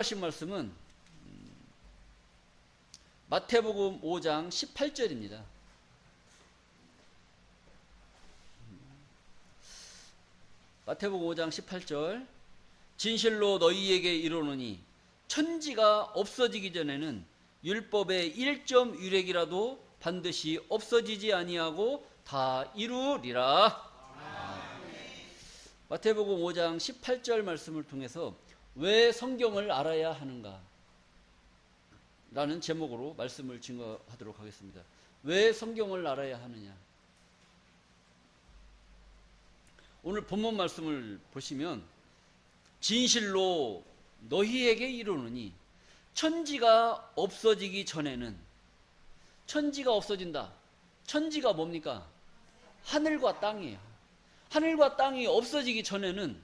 하신 말씀은 마태복음 5장 18절입니다. 마태복음 5장 18절. 진실로 너희에게 이르노니 천지가 없어지기 전에는 율법의 1점 유력이라도 반드시 없어지지 아니하고 다 이루리라. 마태복음 5장 18절 말씀을 통해서 왜 성경을 알아야 하는가 라는 제목으로 말씀을 증거하도록 하겠습니다. 왜 성경을 알아야 하느냐. 오늘 본문 말씀을 보시면 진실로 너희에게 이르노니 천지가 없어지기 전에는, 천지가 없어진다. 천지가 뭡니까? 하늘과 땅이에요. 하늘과 땅이 없어지기 전에는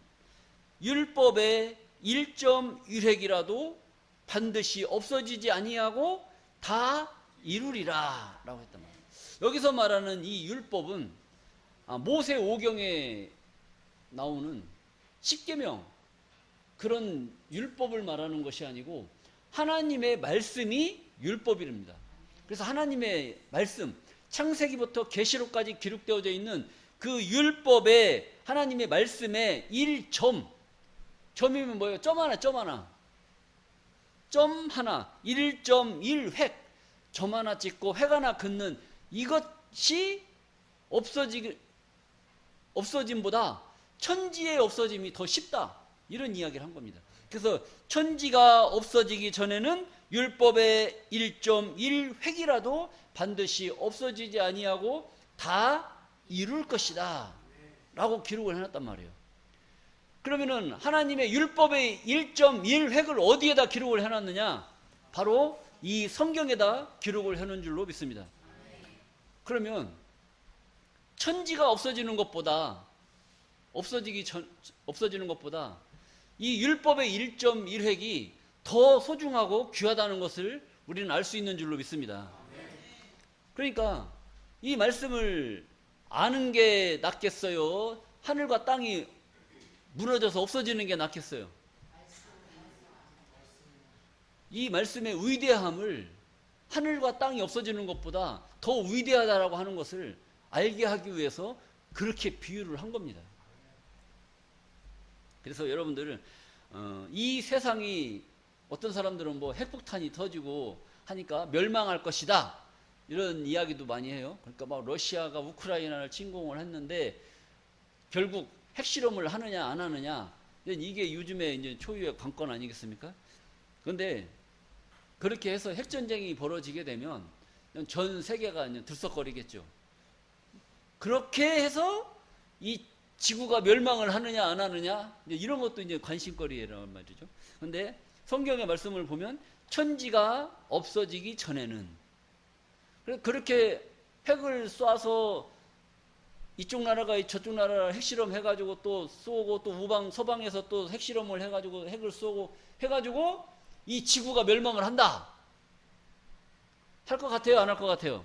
율법의 1점 유력이라도 반드시 없어지지 아니하고 다 이루리라 라고 했단 말이에요. 여기서 말하는 이 율법은 모세 오경에 나오는 십계명 그런 율법을 말하는 것이 아니고 하나님의 말씀이 율법이랍니다. 그래서 하나님의 말씀, 창세기부터 계시록까지 기록되어져 있는 그 율법의 하나님의 말씀의 1점, 점이면 뭐예요? 점 하나, 점 하나. 점 하나, 1.1획, 점 하나 찍고 획 하나 긋는 이것이 없어짐보다 천지의 없어짐이 더 쉽다. 이런 이야기를 한 겁니다. 그래서 천지가 없어지기 전에는 율법의 1.1획이라도 반드시 없어지지 아니하고 다 이룰 것이다 라고 기록을 해놨단 말이에요. 그러면은 하나님의 율법의 1.1획을 어디에다 기록을 해놨느냐? 바로 이 성경에다 기록을 해놓은 줄로 믿습니다. 그러면 천지가 없어지는 것보다 이 율법의 1.1획이 더 소중하고 귀하다는 것을 우리는 알 수 있는 줄로 믿습니다. 그러니까 이 말씀을 아는 게 낫겠어요? 하늘과 땅이 무너져서 없어지는 게 낫겠어요? 이 말씀의 위대함을 하늘과 땅이 없어지는 것보다 더 위대하다라고 하는 것을 알게 하기 위해서 그렇게 비유를 한 겁니다. 그래서 여러분들은 이 세상이 어떤 사람들은 뭐 핵폭탄이 터지고 하니까 멸망할 것이다 이런 이야기도 많이 해요. 그러니까 막 러시아가 우크라이나를 침공을 했는데 결국 핵실험을 하느냐 안 하느냐, 이게 요즘에 이제 초유의 관건 아니겠습니까? 그런데 그렇게 해서 핵전쟁이 벌어지게 되면 전 세계가 이제 들썩거리겠죠. 그렇게 해서 이 지구가 멸망을 하느냐 안 하느냐, 이런 것도 이제 관심거리란 말이죠. 그런데 성경의 말씀을 보면 천지가 없어지기 전에는, 그렇게 핵을 쏴서 이쪽 나라가 저쪽 나라 핵실험 해가지고 또 쏘고, 또 우방 서방에서 또 핵실험을 해가지고 핵을 쏘고 해가지고 이 지구가 멸망을 한다. 할 것 같아요? 안 할 것 같아요?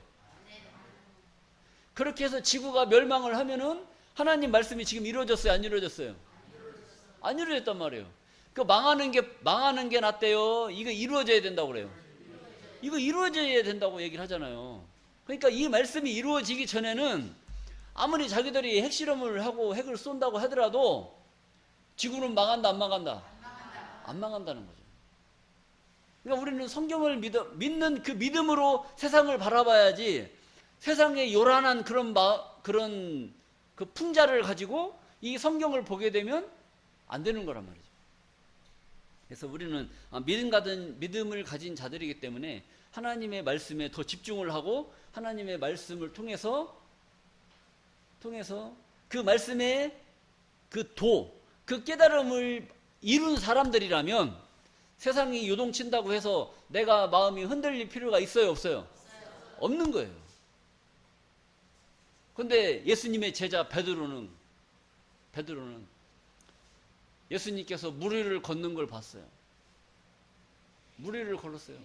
그렇게 해서 지구가 멸망을 하면은 하나님 말씀이 지금 이루어졌어요? 안 이루어졌어요? 안 이루어졌단 말이에요. 그 망하는 게 낫대요? 이거 이루어져야 된다고 그래요. 이거 이루어져야 된다고 얘기를 하잖아요. 그러니까 이 말씀이 이루어지기 전에는 아무리 자기들이 핵실험을 하고 핵을 쏜다고 하더라도 지구는 망한다, 안 망한다? 안 망한다는 거죠. 그러니까 우리는 성경을 믿는 그 믿음으로 세상을 바라봐야지, 세상의 요란한 그런 그 풍자를 가지고 이 성경을 보게 되면 안 되는 거란 말이죠. 그래서 우리는 믿음을 가진 자들이기 때문에 하나님의 말씀에 더 집중을 하고 하나님의 말씀을 통해서 그 말씀의 그 깨달음을 이룬 사람들이라면 세상이 요동친다고 해서 내가 마음이 흔들릴 필요가 있어요, 없어요? 없는 거예요. 그런데 예수님의 제자 베드로는 예수님께서 물 위를 걷는 걸 봤어요. 물 위를 걸었어요.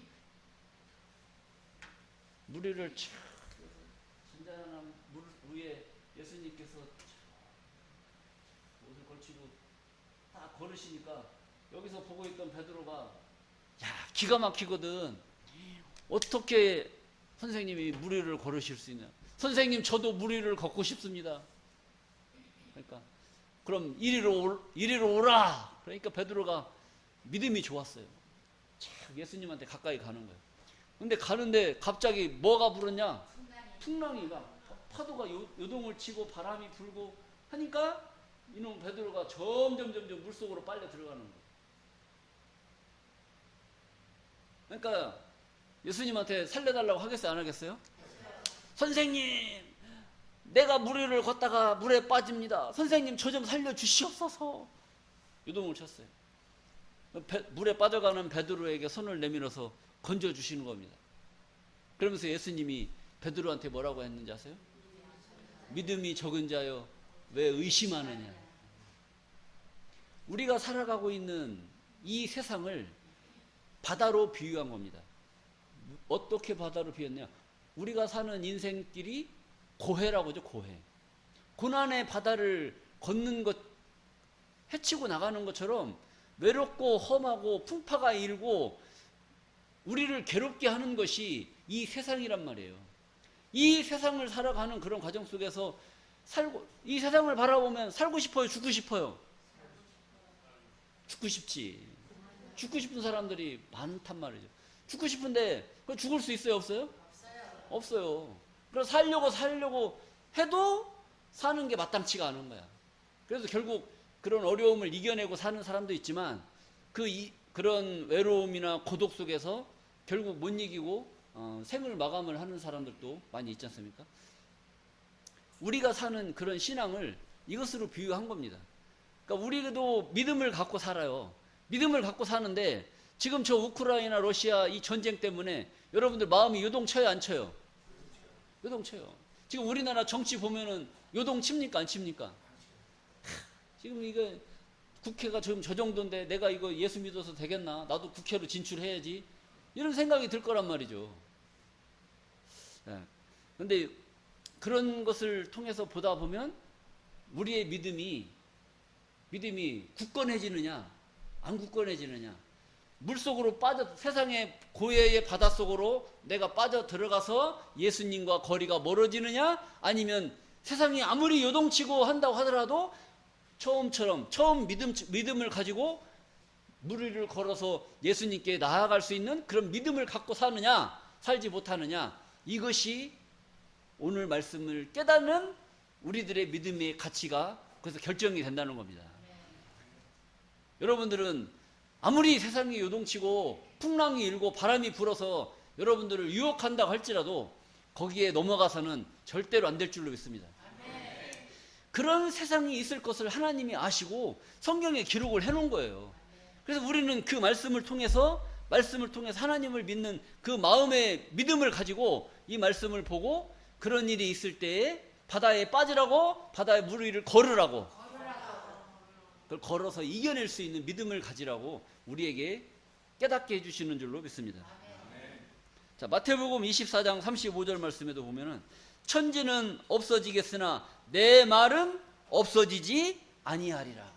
물 위를 잔잔한 물 위에 예수님께서 옷을 걸치고 딱 걸으시니까 여기서 보고 있던 베드로가 야, 기가 막히거든. 어떻게 선생님이 무리를 걸으실 수 있냐? 선생님, 저도 무리를 걷고 싶습니다. 그러니까 그럼 이리로 오라. 그러니까 베드로가 믿음이 좋았어요. 참 예수님한테 가까이 가는 거예요. 근데 가는데 갑자기 뭐가 불었냐? 풍랑이가, 파도가 요동을 치고 바람이 불고 하니까 이놈 베드로가 점점 물속으로 빨려 들어가는 거예요. 그러니까 예수님한테 살려달라고 하겠어요, 안 하겠어요? 선생님, 내가 무리를 걷다가 물에 빠집니다. 선생님, 저 좀 살려주시옵소서. 요동을 쳤어요. 물에 빠져가는 베드로에게 손을 내밀어서 건져주시는 겁니다. 그러면서 예수님이 베드로한테 뭐라고 했는지 아세요? 믿음이 적은 자여 왜 의심하느냐. 우리가 살아가고 있는 이 세상을 바다로 비유한 겁니다. 어떻게 바다로 비웠냐? 우리가 사는 인생길이 고해라고 하죠, 고해. 고난의 바다를 걷는 것, 헤치고 나가는 것처럼 외롭고 험하고 풍파가 일고 우리를 괴롭게 하는 것이 이 세상이란 말이에요. 이 세상을 살아가는 그런 과정 속에서 이 세상을 바라보면 살고 싶어요, 죽고 싶어요? 죽고 싶지. 죽고 싶은 사람들이 많단 말이죠. 죽고 싶은데 죽을 수 있어요, 없어요? 없어요. 그래서 살려고 해도 사는 게 마땅치가 않은 거야. 그래서 결국 그런 어려움을 이겨내고 사는 사람도 있지만 그런 외로움이나 고독 속에서 결국 못 이기고 생을 마감을 하는 사람들도 많이 있지 않습니까? 우리가 사는 그런 신앙을 이것으로 비유한 겁니다. 그러니까 우리도 믿음을 갖고 살아요. 믿음을 갖고 사는데 지금 저 우크라이나 러시아 이 전쟁 때문에 여러분들 마음이 요동쳐요, 안 쳐요? 요동쳐요. 지금 우리나라 정치 보면은 요동칩니까, 안 칩니까? 지금 이거 국회가 지금 저 정도인데 내가 이거 예수 믿어서 되겠나? 나도 국회로 진출해야지. 이런 생각이 들 거란 말이죠. 그런데 그런 것을 통해서 보다 보면 우리의 믿음이 굳건해지느냐, 안 굳건해지느냐. 물속으로 세상의 고해의 바닷속으로 내가 빠져 들어가서 예수님과 거리가 멀어지느냐, 아니면 세상이 아무리 요동치고 한다고 하더라도 처음 믿음을 가지고 무리를 걸어서 예수님께 나아갈 수 있는 그런 믿음을 갖고 사느냐, 살지 못하느냐, 이것이 오늘 말씀을 깨닫는 우리들의 믿음의 가치가 그래서 결정이 된다는 겁니다. 여러분들은 아무리 세상이 요동치고 풍랑이 일고 바람이 불어서 여러분들을 유혹한다고 할지라도 거기에 넘어가서는 절대로 안 될 줄로 믿습니다. 그런 세상이 있을 것을 하나님이 아시고 성경에 기록을 해놓은 거예요. 그래서 우리는 그 말씀을 통해서 하나님을 믿는 그 마음의 믿음을 가지고 이 말씀을 보고 그런 일이 있을 때에 바다에 빠지라고, 바다의 물 위를 걸으라고, 그걸 걸어서 이겨낼 수 있는 믿음을 가지라고 우리에게 깨닫게 해주시는 줄로 믿습니다. 자, 마태복음 24장 35절 말씀에도 보면은 천지는 없어지겠으나 내 말은 없어지지 아니하리라.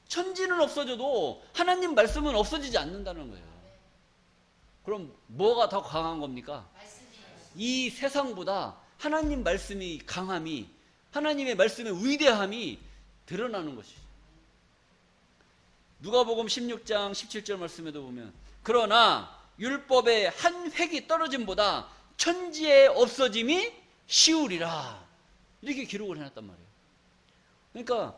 천지는 없어져도 하나님 말씀은 없어지지 않는다는 거예요. 그럼 뭐가 더 강한 겁니까? 이 세상보다 하나님 말씀의 강함이, 하나님의 말씀의 위대함이 드러나는 것이죠. 누가복음 16장 17절 말씀에도 보면 그러나 율법의 한 획이 떨어짐보다 천지의 없어짐이 쉬우리라, 이렇게 기록을 해놨단 말이에요. 그러니까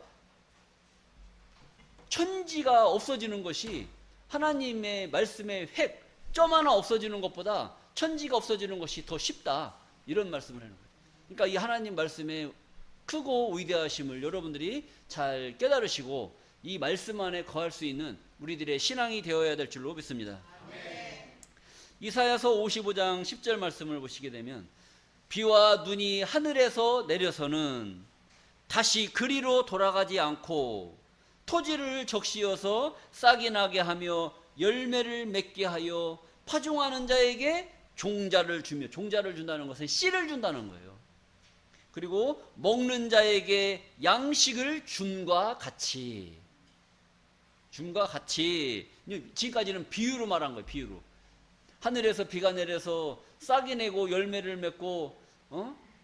천지가 없어지는 것이 하나님의 말씀의 획, 점 하나 없어지는 것보다 천지가 없어지는 것이 더 쉽다, 이런 말씀을 하는 거예요. 그러니까 이 하나님 말씀의 크고 위대하심을 여러분들이 잘 깨달으시고 이 말씀 안에 거할 수 있는 우리들의 신앙이 되어야 될 줄로 믿습니다. 이사야서 55장 10절 말씀을 보시게 되면 비와 눈이 하늘에서 내려서는 다시 그리로 돌아가지 않고 토지를 적시어서 싹이 나게 하며 열매를 맺게 하여 파종하는 자에게 종자를 주며, 종자를 준다는 것은 씨를 준다는 거예요. 그리고 먹는 자에게 양식을 준과 같이. 줌과 같이. 지금까지는 비유로 말한 거예요. 비유로. 하늘에서 비가 내려서 싹이 내고 열매를 맺고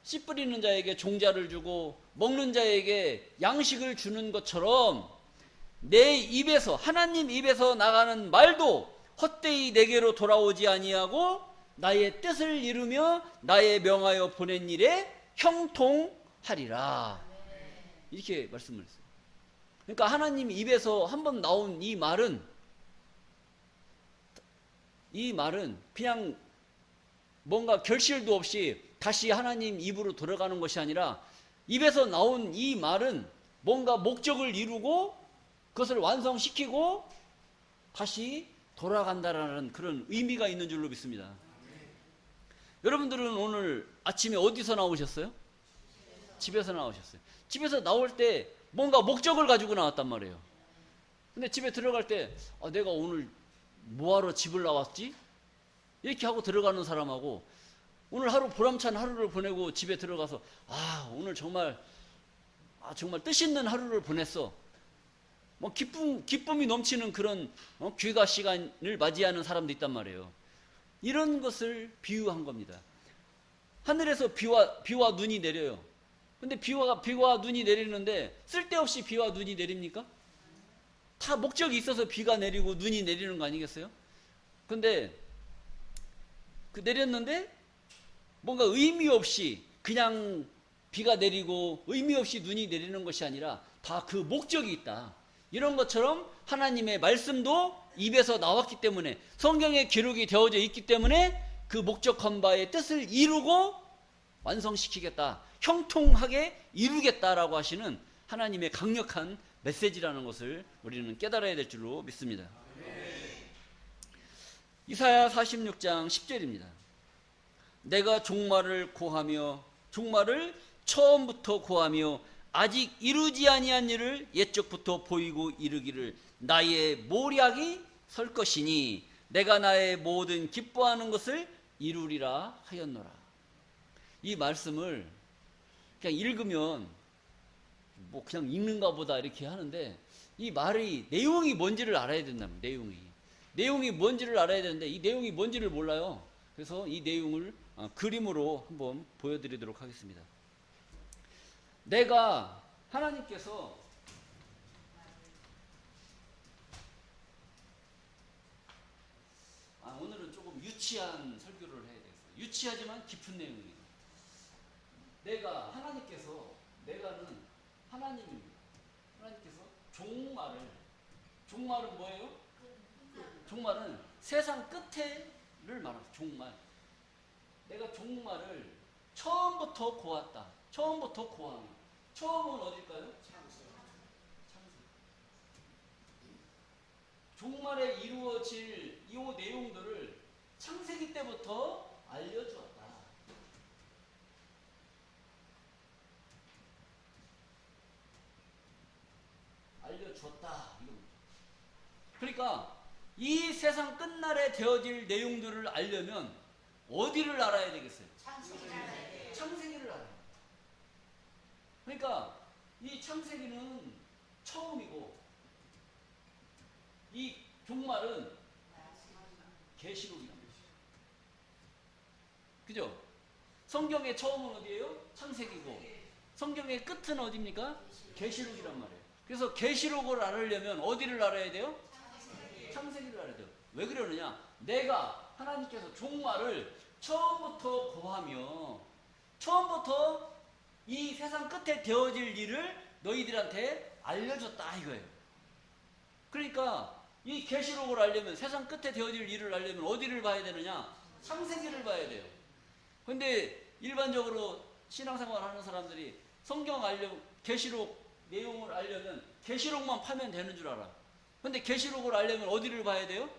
씨 뿌리는 자에게 종자를 주고 먹는 자에게 양식을 주는 것처럼 내 입에서, 하나님 입에서 나가는 말도 헛되이 내게로 돌아오지 아니하고 나의 뜻을 이루며 나의 명하여 보낸 일에 형통하리라. 이렇게 말씀을 했어요. 그러니까 하나님 입에서 한번 나온 이 말은 그냥 뭔가 결실도 없이 다시 하나님 입으로 들어가는 것이 아니라, 입에서 나온 이 말은 뭔가 목적을 이루고 그것을 완성시키고 다시 돌아간다라는 그런 의미가 있는 줄로 믿습니다. 여러분들은 오늘 아침에 어디서 나오셨어요? 집에서 나오셨어요. 집에서 나올 때 뭔가 목적을 가지고 나왔단 말이에요. 근데 집에 들어갈 때 내가 오늘 뭐하러 집을 나왔지? 이렇게 하고 들어가는 사람하고, 오늘 하루 보람찬 하루를 보내고 집에 들어가서 오늘 정말 뜻있는 하루를 보냈어, 뭐 기쁨이 넘치는 그런 귀가 시간을 맞이하는 사람도 있단 말이에요. 이런 것을 비유한 겁니다. 하늘에서 비와 눈이 내려요. 근데 비와 눈이 내리는데 쓸데없이 비와 눈이 내립니까? 다 목적이 있어서 비가 내리고 눈이 내리는 거 아니겠어요? 근데 내렸는데 뭔가 의미 없이 그냥 비가 내리고 의미 없이 눈이 내리는 것이 아니라 다 그 목적이 있다. 이런 것처럼 하나님의 말씀도 입에서 나왔기 때문에, 성경에 기록이 되어져 있기 때문에 그 목적한 바의 뜻을 이루고 완성시키겠다, 형통하게 이루겠다라고 하시는 하나님의 강력한 메시지라는 것을 우리는 깨달아야 될 줄로 믿습니다. 이사야 46장 10절입니다. 내가 종말을 처음부터 고하며 아직 이루지 아니한 일을 옛적부터 보이고 이르기를 나의 모략이 설 것이니 내가 나의 모든 기뻐하는 것을 이루리라 하였노라. 이 말씀을 그냥 읽으면 뭐 그냥 읽는가 보다 이렇게 하는데, 이 말의 내용이 뭔지를 알아야 된답니다. 내용이 뭔지를 알아야 되는데 이 내용이 뭔지를 몰라요. 그래서 이 내용을 그림으로 한번 보여드리도록 하겠습니다. 하나님께서 오늘은 조금 유치한 설교를 해야 되겠어요. 유치하지만 깊은 내용입니다. 하나님께서 종말은 뭐예요? 종말은 세상 끝에를 말하죠. 종말. 내가 종말을 처음부터 고았다. 처음부터 고함. 처음은 어딜까요? 창세. 종말에 이루어질 이 내용들을 창세기 때부터 알려주었다. 그러니까 이 세상 끝날에 되어질 내용들을 알려면 어디를 알아야 되겠어요? 창세기를 알아야 돼요. 그러니까 이 창세기는 처음이고 이 종말은 계시록이란 말이죠. 그죠? 성경의 처음은 어디예요? 창세기고 성경의 끝은 어디입니까? 계시록이란 말이에요. 그래서 계시록을 알으려면 어디를 알아야 돼요? 창세기를 알아야 돼요. 왜 그러느냐? 하나님께서 종말을 처음부터 고하며 처음부터 이 세상 끝에 되어질 일을 너희들한테 알려줬다 이거예요. 그러니까 이 계시록을 알려면, 세상 끝에 되어질 일을 알려면 어디를 봐야 되느냐? 창세기를 봐야 돼요. 근데 일반적으로 신앙생활 하는 사람들이 계시록 내용을 알려면 계시록만 파면 되는 줄 알아. 근데 계시록을 알려면 어디를 봐야 돼요?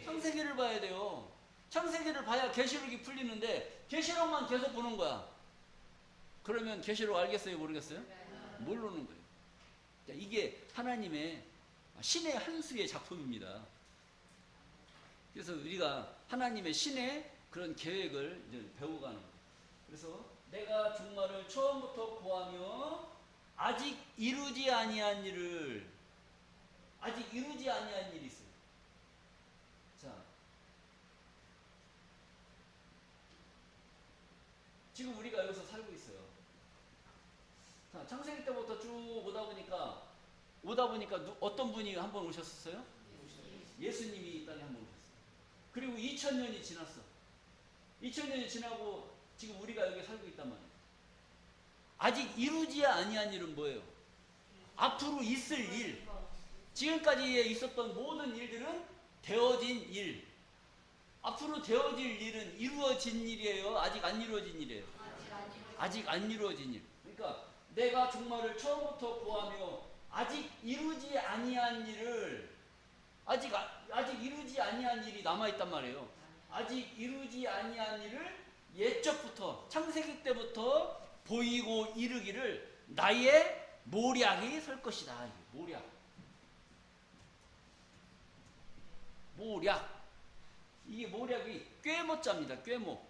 창세기를 봐야 돼요. 창세기를 봐야 계시록이 풀리는데 계시록만 계속 보는 거야. 그러면 계시록 알겠어요? 모르겠어요? 모르는 거예요. 이게 하나님의 신의 한 수의 작품입니다. 그래서 우리가 하나님의 신의 그런 계획을 이제 배워가는 거예요. 그래서 내가 종말을 처음부터 고하며 아직 이루지 아니한 일을 아직 이루지 아니한 일이 있어요. 자, 지금 우리가 여기서 살고 있어요. 자, 창세기 때부터 쭉 오다 보니까 어떤 분이 한 번 오셨었어요? 예수님이 이 땅에 한 번 오셨어요. 그리고 2000년이 지났어. 2000년이 지나고 지금 우리가 여기 살고 있단 말이에요. 아직 이루지 아니한 일은 뭐예요? 앞으로 있을 일. 지금까지 있었던 모든 일들은 되어진 일. 앞으로 되어질 일은 이루어진 일이에요? 아직 안 이루어진 일이에요? 아직 안 이루어진 일. 그러니까 내가 종말을 처음부터 구하며 아직 이루지 아니한 일을 아직 이루지 아니한 일이 남아있단 말이에요. 아직 이루지 아니한 일을 옛적부터 창세기 때부터 보이고 이르기를 나의 모략이 설 것이다. 모략. 이게 모략이 꾀모자입니다. 꾀모.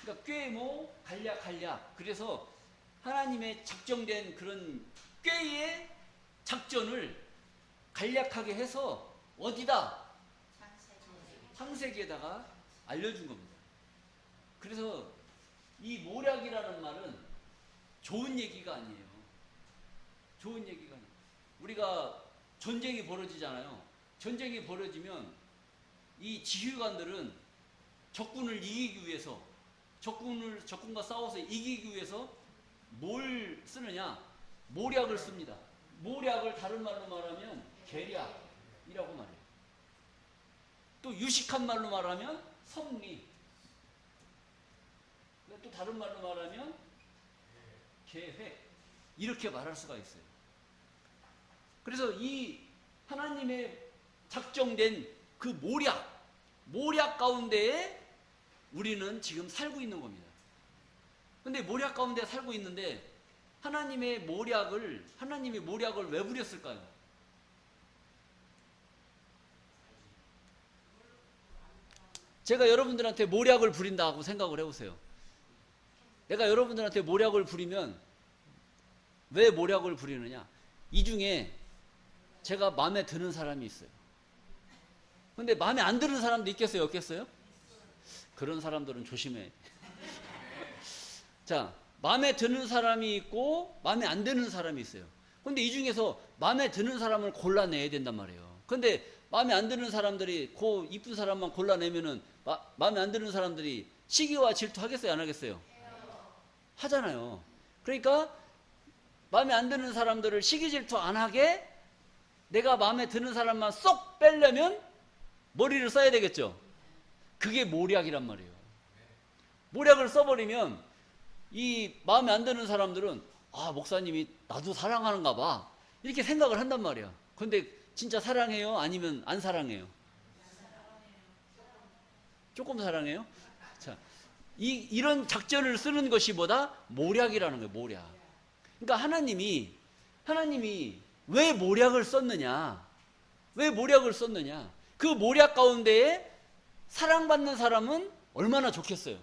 그러니까 꾀모, 간략. 그래서 하나님의 작정된 그런 꾀의 작전을 간략하게 해서 어디다? 창세기에다가 알려준 겁니다. 그래서 이 모략이라는 말은 좋은 얘기가 아니에요. 좋은 얘기가 아니에요. 우리가 전쟁이 벌어지잖아요. 전쟁이 벌어지면 이 지휘관들은 적군을 이기기 위해서 적군과 싸워서 이기기 위해서 뭘 쓰느냐? 모략을 씁니다. 모략을 다른 말로 말하면 계략이라고 말해요. 또 유식한 말로 말하면 섭리. 또 다른 말로 말하면 계획. 이렇게 말할 수가 있어요. 그래서 이 하나님의 작정된 그 모략 가운데에 우리는 지금 살고 있는 겁니다. 근데 모략 가운데 살고 있는데 하나님의 모략을 왜 부렸을까요? 제가 여러분들한테 모략을 부린다고 생각을 해보세요. 내가 여러분들한테 모략을 부리면 왜 모략을 부리느냐? 이 중에 제가 마음에 드는 사람이 있어요. 근데 마음에 안 드는 사람도 있겠어요? 없겠어요? 그런 사람들은 조심해. 자, 마음에 드는 사람이 있고 마음에 안 드는 사람이 있어요. 근데 이 중에서 마음에 드는 사람을 골라내야 된단 말이에요. 근데 마음에 안 드는 사람들이 그 이쁜 사람만 골라내면은 마음에 안 드는 사람들이 시기와 질투 하겠어요? 안 하겠어요? 하잖아요. 그러니까 마음에 안 드는 사람들을 시기 질투 안 하게 내가 마음에 드는 사람만 쏙 빼려면 머리를 써야 되겠죠. 그게 모략이란 말이에요. 모략을 써버리면 이 마음에 안 드는 사람들은 목사님이 나도 사랑하는가 봐 이렇게 생각을 한단 말이야. 근데 진짜 사랑해요? 아니면 안 사랑해요? 조금 사랑해요? 자, 이런 작전을 쓰는 것이 뭐다? 모략이라는 거예요. 모략. 그러니까 하나님이 왜 모략을 썼느냐? 왜 모략을 썼느냐? 그 모략 가운데에 사랑받는 사람은 얼마나 좋겠어요.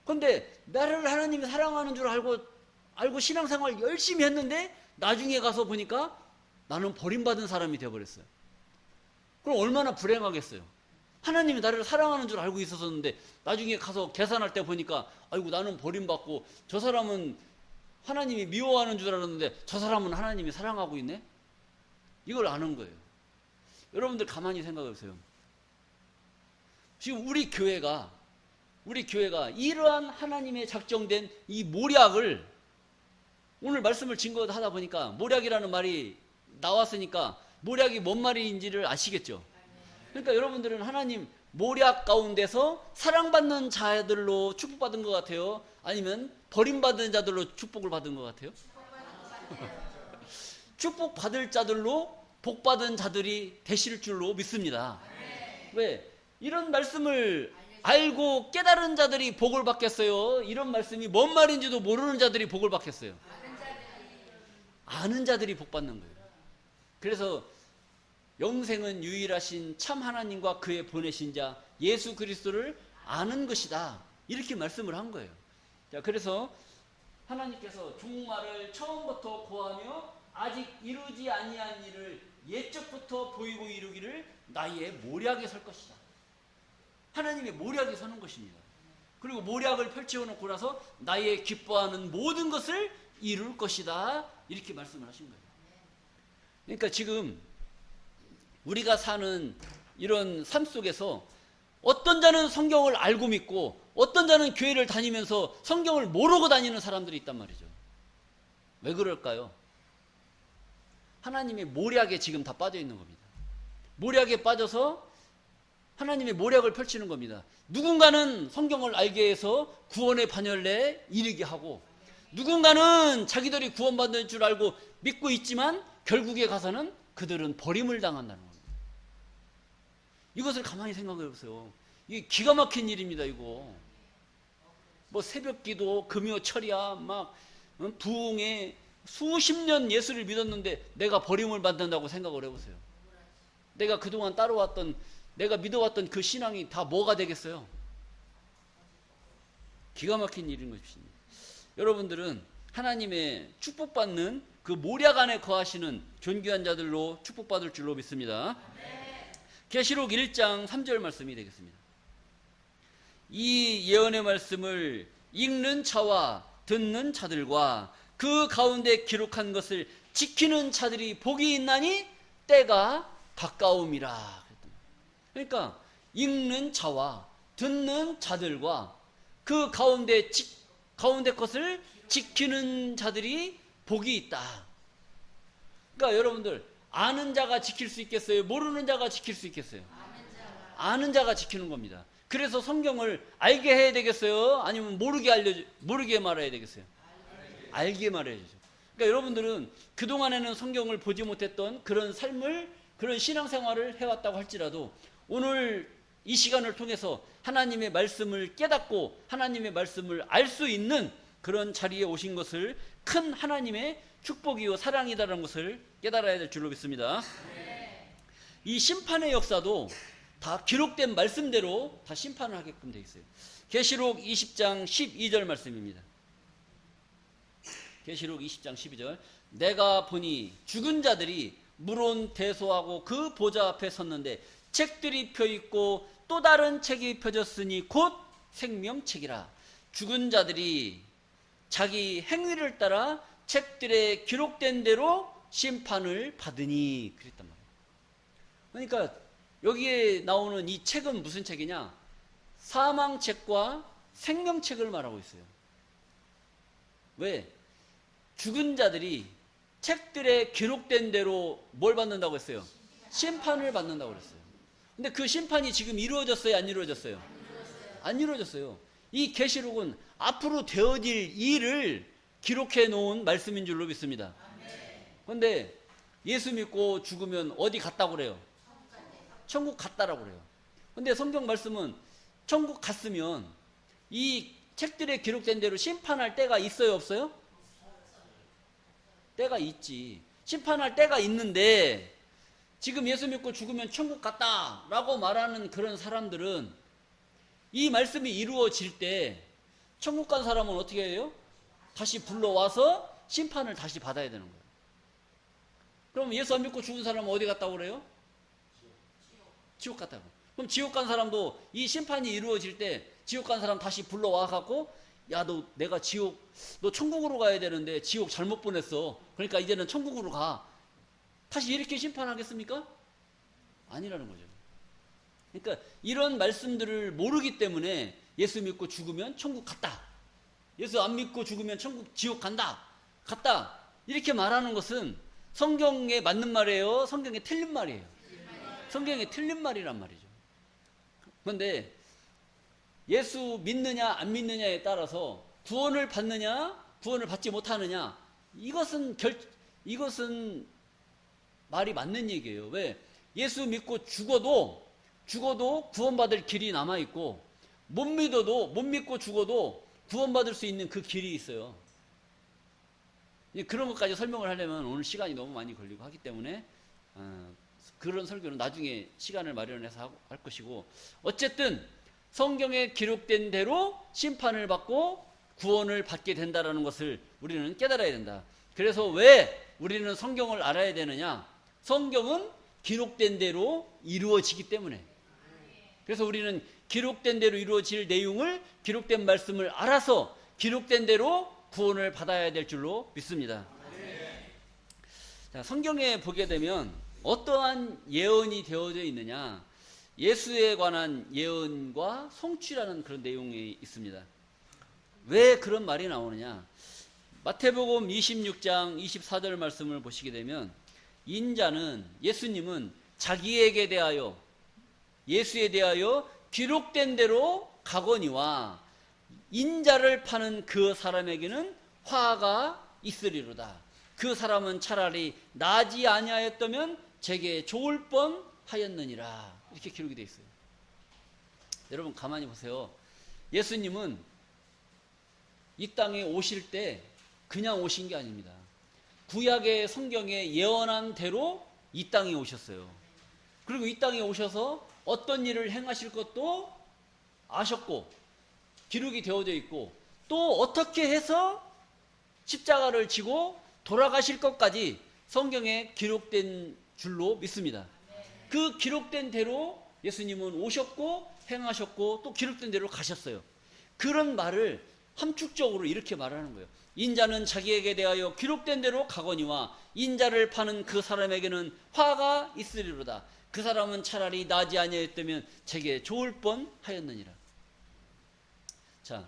그런데 나를 하나님이 사랑하는 줄 알고 신앙생활 열심히 했는데 나중에 가서 보니까 나는 버림받은 사람이 되어버렸어요. 그럼 얼마나 불행하겠어요. 하나님이 나를 사랑하는 줄 알고 있었는데 나중에 가서 계산할 때 보니까 아이고 나는 버림받고 저 사람은 하나님이 미워하는 줄 알았는데 저 사람은 하나님이 사랑하고 있네? 이걸 아는 거예요. 여러분들 가만히 생각해 보세요. 지금 우리 교회가 이러한 하나님의 작정된 이 모략을 오늘 말씀을 증거하다 보니까 모략이라는 말이 나왔으니까 모략이 뭔 말인지를 아시겠죠? 그러니까 여러분들은 하나님 모략 가운데서 사랑받는 자들로 축복받은 것 같아요? 아니면 버림받은 자들로 축복을 받은 것 같아요? 축복받을 자들로 복받은 자들이 되실 줄로 믿습니다. 왜? 이런 말씀을 알고 깨달은 자들이 복을 받겠어요? 이런 말씀이 뭔 말인지도 모르는 자들이 복을 받겠어요? 아는 자들이 복 받는 거예요. 그래서 영생은 유일하신 참 하나님과 그의 보내신 자 예수 그리스도를 아는 것이다. 이렇게 말씀을 한 거예요. 자, 그래서 하나님께서 종말을 처음부터 구하며 아직 이루지 아니한 일을 옛적부터 보이고 이루기를 나의 모략에 설 것이다. 하나님의 모략에 서는 것입니다. 그리고 모략을 펼쳐놓고 나서 나의 기뻐하는 모든 것을 이룰 것이다. 이렇게 말씀을 하신 거예요. 그러니까 지금 우리가 사는 이런 삶 속에서 어떤 자는 성경을 알고 믿고 어떤 자는 교회를 다니면서 성경을 모르고 다니는 사람들이 있단 말이죠. 왜 그럴까요? 하나님의 모략에 지금 다 빠져 있는 겁니다. 모략에 빠져서 하나님의 모략을 펼치는 겁니다. 누군가는 성경을 알게 해서 구원의 반열에 이르게 하고, 누군가는 자기들이 구원받는 줄 알고 믿고 있지만 결국에 가서는 그들은 버림을 당한다는 겁니다. 이것을 가만히 생각해 보세요. 이게 기가 막힌 일입니다. 이거 뭐 새벽기도 금요철이야 막 부흥에 수십 년 예수를 믿었는데 내가 버림을 받는다고 생각을 해보세요. 내가 그동안 따라왔던, 내가 믿어왔던 그 신앙이 다 뭐가 되겠어요? 기가 막힌 일인 것입니다. 여러분들은 하나님의 축복받는 그 모략 안에 거하시는 존귀한 자들로 축복받을 줄로 믿습니다. 계시록 1장 3절 말씀이 되겠습니다. 이 예언의 말씀을 읽는 자와 듣는 자들과 그 가운데 기록한 것을 지키는 자들이 복이 있나니 때가 가까움이라. 그러니까 읽는 자와 듣는 자들과 그 가운데 것을 지키는 자들이 복이 있다. 그러니까 여러분들, 아는 자가 지킬 수 있겠어요? 모르는 자가 지킬 수 있겠어요? 아는 자가 지키는 겁니다. 그래서 성경을 알게 해야 되겠어요? 아니면 모르게 말해야 되겠어요? 알게 말해야죠. 그러니까 여러분들은 그동안에는 성경을 보지 못했던 그런 삶을, 그런 신앙생활을 해왔다고 할지라도 오늘 이 시간을 통해서 하나님의 말씀을 깨닫고 하나님의 말씀을 알 수 있는 그런 자리에 오신 것을 큰 하나님의 축복이요 사랑이다라는 것을 깨달아야 될 줄로 믿습니다. 이 심판의 역사도 다 기록된 말씀대로 다 심판을 하게끔 되어 있어요. 계시록 20장 12절 말씀입니다. 계시록 20장 12절. 내가 보니 죽은 자들이 물온 대소하고 그 보좌 앞에 섰는데 책들이 펴있고 또 다른 책이 펴졌으니 곧 생명책이라. 죽은 자들이 자기 행위를 따라 책들에 기록된 대로 심판을 받으니 그랬단 말이에요. 그러니까 여기에 나오는 이 책은 무슨 책이냐? 사망책과 생명책을 말하고 있어요. 왜? 죽은 자들이 책들에 기록된 대로 뭘 받는다고 했어요? 심판을 받는다고 그랬어요. 근데 그 심판이 지금 이루어졌어요? 안 이루어졌어요? 안 이루어졌어요. 이 계시록은 앞으로 되어질 일을 기록해 놓은 말씀인 줄로 믿습니다. 그런데 예수 믿고 죽으면 어디 갔다고 그래요? 천국 갔다라고 그래요. 근데 성경 말씀은 천국 갔으면 이 책들에 기록된 대로 심판할 때가 있어요, 없어요? 때가 있지. 심판할 때가 있는데 지금 예수 믿고 죽으면 천국 갔다라고 말하는 그런 사람들은 이 말씀이 이루어질 때 천국 간 사람은 어떻게 해요? 다시 불러와서 심판을 다시 받아야 되는 거예요. 그럼 예수 안 믿고 죽은 사람은 어디 갔다고 그래요? 지옥 갔다고. 그럼 지옥 간 사람도 이 심판이 이루어질 때 지옥 간 사람 다시 불러와 갖고, 야, 내가 너 천국으로 가야 되는데 지옥 잘못 보냈어. 그러니까 이제는 천국으로 가. 다시 이렇게 심판하겠습니까? 아니라는 거죠. 그러니까 이런 말씀들을 모르기 때문에 예수 믿고 죽으면 천국 갔다, 예수 안 믿고 죽으면 지옥 갔다 이렇게 말하는 것은 성경에 맞는 말이에요? 성경에 틀린 말이에요? 성경에 틀린 말이란 말이죠. 그런데 예수 믿느냐 안 믿느냐에 따라서 구원을 받느냐 구원을 받지 못하느냐, 이것은 말이 맞는 얘기예요. 왜? 예수 믿고 죽어도 구원받을 길이 남아있고, 못 믿고 죽어도 구원받을 수 있는 그 길이 있어요. 그런 것까지 설명을 하려면 오늘 시간이 너무 많이 걸리고 하기 때문에 그런 설교는 나중에 시간을 마련해서 할 것이고, 어쨌든 성경에 기록된 대로 심판을 받고 구원을 받게 된다는 것을 우리는 깨달아야 된다. 그래서 왜 우리는 성경을 알아야 되느냐? 성경은 기록된 대로 이루어지기 때문에. 그래서 우리는 기록된 대로 이루어질 내용을, 기록된 말씀을 알아서 기록된 대로 구원을 받아야 될 줄로 믿습니다. 자, 성경에 보게 되면 어떠한 예언이 되어져 있느냐, 예수에 관한 예언과 성취라는 그런 내용이 있습니다. 왜 그런 말이 나오느냐, 마태복음 26장 24절 말씀을 보시게 되면, 인자는, 예수님은 자기에게 대하여, 예수에 대하여 기록된 대로 가거니와 인자를 파는 그 사람에게는 화가 있으리로다. 그 사람은 차라리 나지 아니하였다면 제게 좋을 뻔 하였느니라. 이렇게 기록이 되어 있어요. 여러분 가만히 보세요. 예수님은 이 땅에 오실 때 그냥 오신 게 아닙니다. 구약의 성경에 예언한 대로 이 땅에 오셨어요. 그리고 이 땅에 오셔서 어떤 일을 행하실 것도 아셨고 기록이 되어져 있고, 또 어떻게 해서 십자가를 지고 돌아가실 것까지 성경에 기록된 줄로 믿습니다. 그 기록된 대로 예수님은 오셨고 행하셨고 또 기록된 대로 가셨어요. 그런 말을 함축적으로 이렇게 말하는 거예요. 인자는 자기에게 대하여 기록된 대로 가거니와 인자를 파는 그 사람에게는 화가 있으리로다. 그 사람은 차라리 나지 아니하였다면 제게 좋을 뻔 하였느니라. 자,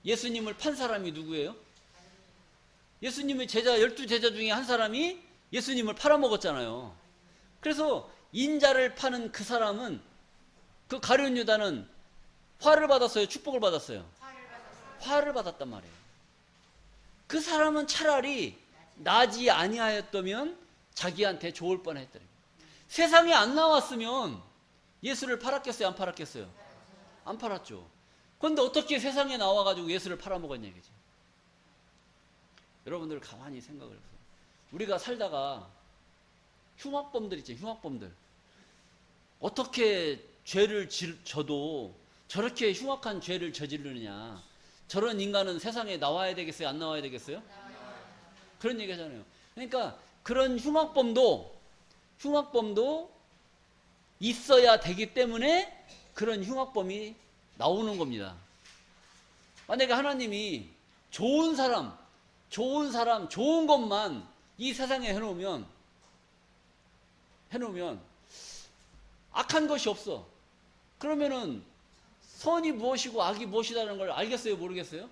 예수님을 판 사람이 누구예요? 예수님의 제자, 12제자 중에 한 사람이 예수님을 팔아먹었잖아요. 그래서 인자를 파는 그 사람은, 그 가룟 유다는 화를 받았어요? 축복을 받았어요? 화를 받았단 말이에요. 그 사람은 차라리 나지 아니하였다면 자기한테 좋을 뻔했더래. 세상에 안 나왔으면 예수를 팔았겠어요? 안 팔았겠어요? 안 팔았죠. 그런데 어떻게 세상에 나와가지고 예수를 팔아먹었냐 이거지. 여러분들 가만히 생각을 해보세요. 우리가 살다가 흉악범들 있죠. 흉악범들. 어떻게 죄를 져도 저렇게 흉악한 죄를 저지르느냐. 저런 인간은 세상에 나와야 되겠어요? 안 나와야 되겠어요? 그런 얘기 하잖아요. 그러니까 그런 흉악범도 있어야 되기 때문에 그런 흉악범이 나오는 겁니다. 만약에 하나님이 좋은 사람, 좋은 것만 이 세상에 해놓으면 악한 것이 없어. 그러면은 선이 무엇이고 악이 무엇이라는 걸 알겠어요? 모르겠어요?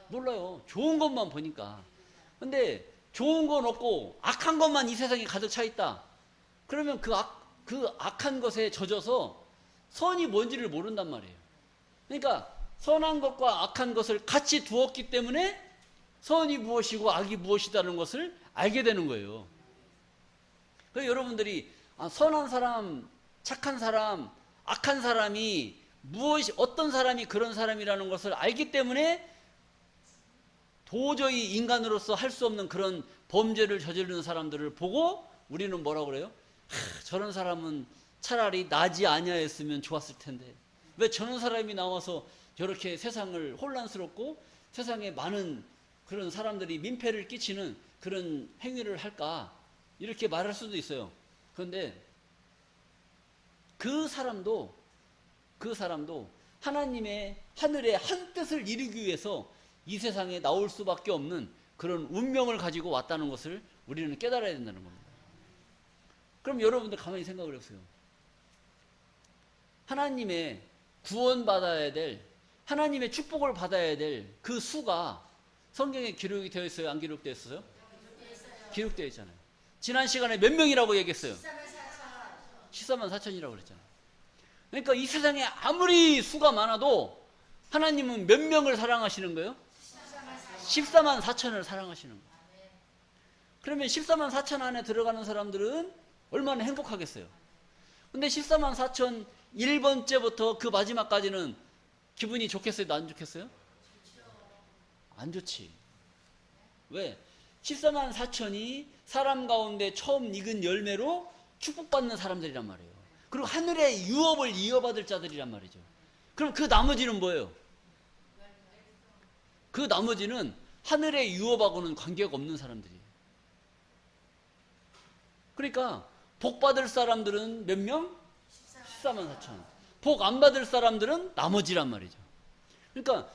몰라요. 좋은 것만 보니까. 근데 좋은 건 없고 악한 것만 이 세상에 가득 차 있다. 그러면 그 악한 것에 젖어서 선이 뭔지를 모른단 말이에요. 그러니까 선한 것과 악한 것을 같이 두었기 때문에 선이 무엇이고 악이 무엇이다는 것을 알게 되는 거예요. 그래서 여러분들이 선한 사람, 착한 사람, 악한 사람이 어떤 사람이 그런 사람이라는 것을 알기 때문에 도저히 인간으로서 할 수 없는 그런 범죄를 저지르는 사람들을 보고 우리는 뭐라고 그래요? 저런 사람은 차라리 나지 아니하였으면 좋았을 텐데 왜 저런 사람이 나와서 저렇게 세상을 혼란스럽고 세상에 많은 그런 사람들이 민폐를 끼치는 그런 행위를 할까, 이렇게 말할 수도 있어요. 그런데 그 사람도 하나님의 하늘의 한 뜻을 이루기 위해서 이 세상에 나올 수밖에 없는 그런 운명을 가지고 왔다는 것을 우리는 깨달아야 된다는 겁니다. 그럼 여러분들 가만히 생각을 해보세요. 하나님의 구원받아야 될, 하나님의 축복을 받아야 될 그 수가 성경에 기록이 되어 있어요? 안 기록되어 있어요? 기록되어 있잖아요. 지난 시간에 몇 명이라고 얘기했어요? 14만 4천이라고 그랬잖아요. 그러니까 이 세상에 아무리 수가 많아도 하나님은 몇 명을 사랑하시는 거예요? 14만 4천을 사랑하시는 거예요. 그러면 14만 4천 안에 들어가는 사람들은 얼마나 행복하겠어요? 근데 14만 4천 1번째부터 그 마지막까지는 기분이 좋겠어요? 안 좋겠어요? 안 좋지. 왜? 14만 4천이 사람 가운데 처음 익은 열매로 축복받는 사람들이란 말이에요. 그리고 하늘의 유업을 이어받을 자들이란 말이죠. 그럼 그 나머지는 뭐예요? 그 나머지는 하늘의 유업하고는 관계가 없는 사람들이에요. 그러니까 복 받을 사람들은 몇 명? 14만 4천. 복 안 받을 사람들은 나머지란 말이죠. 그러니까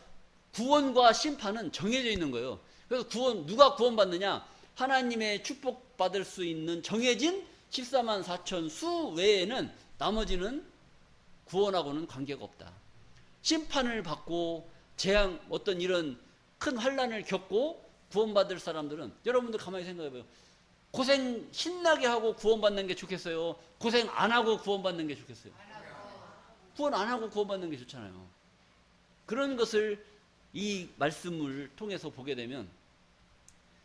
구원과 심판은 정해져 있는 거예요. 그래서 누가 구원받느냐? 하나님의 축복받을 수 있는 정해진 14만 4천 수 외에는 나머지는 구원하고는 관계가 없다. 심판을 받고 재앙, 어떤 이런 큰 환난을 겪고 구원받을 사람들은, 여러분들 가만히 생각해봐요. 고생 신나게 하고 구원받는 게 좋겠어요? 고생 안 하고 구원받는 게 좋겠어요? 구원 안 하고 구원받는 게 좋잖아요. 그런 것을 이 말씀을 통해서 보게 되면,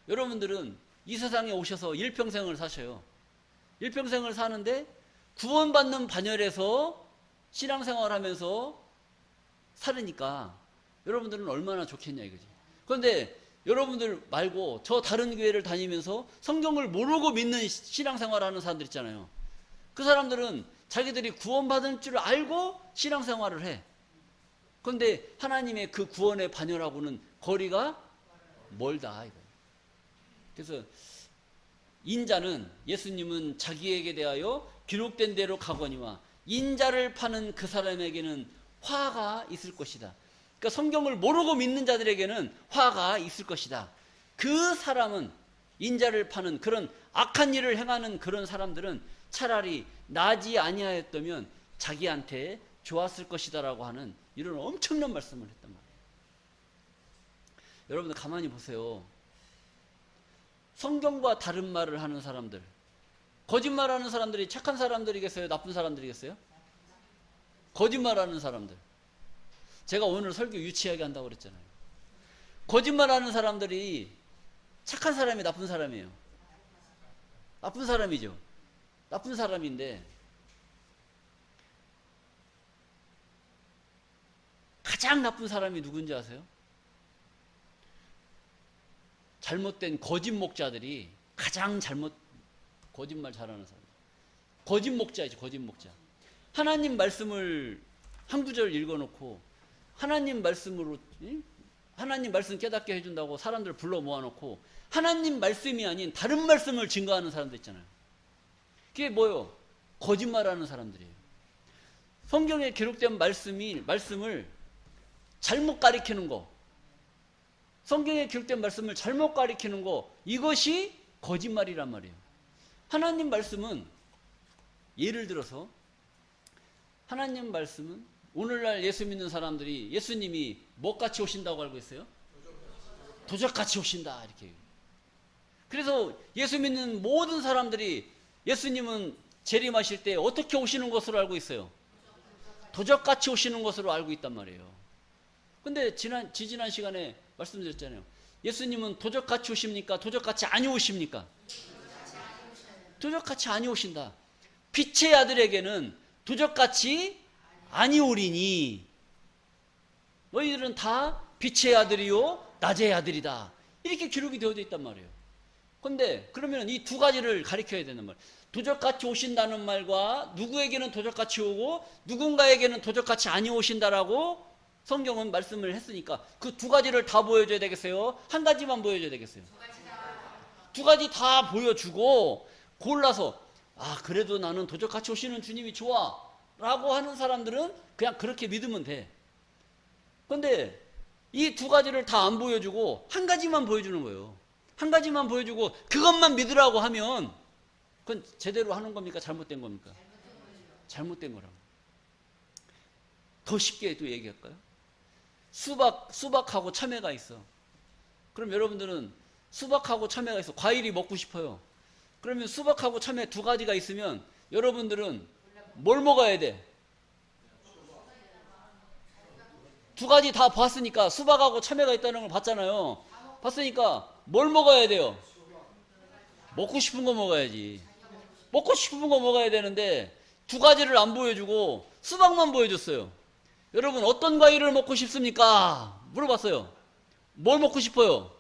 여러분들은 이 세상에 오셔서 일평생을 사셔요. 일평생을 사는데 구원받는 반열에서 신앙생활 하면서 살으니까 여러분들은 얼마나 좋겠냐 이거지. 그런데 여러분들 말고 저 다른 교회를 다니면서 성경을 모르고 믿는 신앙생활 하는 사람들 있잖아요. 그 사람들은 자기들이 구원받은 줄 알고 신앙생활을 해. 그런데 하나님의 그 구원의 반열하고는 거리가 멀다 이거예요. 그래서 인자는, 예수님은 자기에게 대하여 기록된 대로 가거니와 인자를 파는 그 사람에게는 화가 있을 것이다. 그러니까 성경을 모르고 믿는 자들에게는 화가 있을 것이다. 그 사람은, 인자를 파는 그런 악한 일을 행하는 그런 사람들은 차라리 나지 아니하였다면 자기한테 좋았을 것이다 라고 하는 이런 엄청난 말씀을 했단 말이에요. 여러분들 가만히 보세요. 성경과 다른 말을 하는 사람들, 거짓말하는 사람들이 착한 사람들이겠어요? 나쁜 사람들이겠어요? 거짓말하는 사람들. 제가 오늘 설교 유치하게 한다고 그랬잖아요. 거짓말하는 사람들이 착한 사람이 나쁜 사람이에요? 나쁜 사람이죠. 나쁜 사람인데 가장 나쁜 사람이 누군지 아세요? 잘못된 거짓 목자들이 가장 거짓말 잘하는 사람. 거짓 목자이죠, 거짓 목자. 하나님 말씀을 한 구절 읽어놓고 하나님 말씀으로, 하나님 말씀 깨닫게 해준다고 사람들 불러 모아놓고 하나님 말씀이 아닌 다른 말씀을 증거하는 사람들 있잖아요. 그게 뭐예요? 거짓말하는 사람들이에요. 성경에 기록된 말씀을 잘못 가리키는 거, 성경에 기록된 말씀을 잘못 가리키는 거, 이것이 거짓말이란 말이에요. 하나님 말씀은, 예를 들어서 하나님 말씀은 오늘날 예수 믿는 사람들이 예수님이 뭐같이 오신다고 알고 있어요? 도적같이 오신다 이렇게. 그래서 예수 믿는 모든 사람들이 예수님은 재림하실 때 어떻게 오시는 것으로 알고 있어요? 도적같이 오시는 것으로 알고 있단 말이에요. 근데 지지난 시간에 말씀드렸잖아요. 예수님은 도적같이 오십니까? 도적같이 아니 오십니까? 도적같이 아니 오신다. 빛의 아들에게는 도적같이 아니 오리니 너희들은 다 빛의 아들이요 낮의 아들이다. 이렇게 기록이 되어져 있단 말이에요. 그런데 그러면 이 두 가지를 가리켜야 되는 말. 도적같이 오신다는 말과 누구에게는 도적같이 오고 누군가에게는 도적같이 아니 오신다라고 성경은 말씀을 했으니까 그 두 가지를 다 보여줘야 되겠어요? 한 가지만 보여줘야 되겠어요? 두 가지 다 보여주고 골라서, 아 그래도 나는 도적같이 오시는 주님이 좋아 라고 하는 사람들은 그냥 그렇게 믿으면 돼. 그런데 이 두 가지를 다 안 보여주고 한 가지만 보여주는 거예요. 한 가지만 보여주고 그것만 믿으라고 하면 그건 제대로 하는 겁니까? 잘못된 겁니까? 잘못된 거라고. 더 쉽게 또 얘기할까요? 수박하고 참외가 있어. 그럼 여러분들은 수박하고 참외가 있어. 과일이 먹고 싶어요. 그러면 수박하고 참외 두 가지가 있으면 여러분들은 뭘 먹어야 돼? 두 가지 다 봤으니까, 수박하고 참외가 있다는 걸 봤잖아요. 봤으니까 뭘 먹어야 돼요? 먹고 싶은 거 먹어야지. 먹고 싶은 거 먹어야 되는데 두 가지를 안 보여주고 수박만 보여줬어요. 여러분 어떤 과일을 먹고 싶습니까? 물어봤어요. 뭘 먹고 싶어요?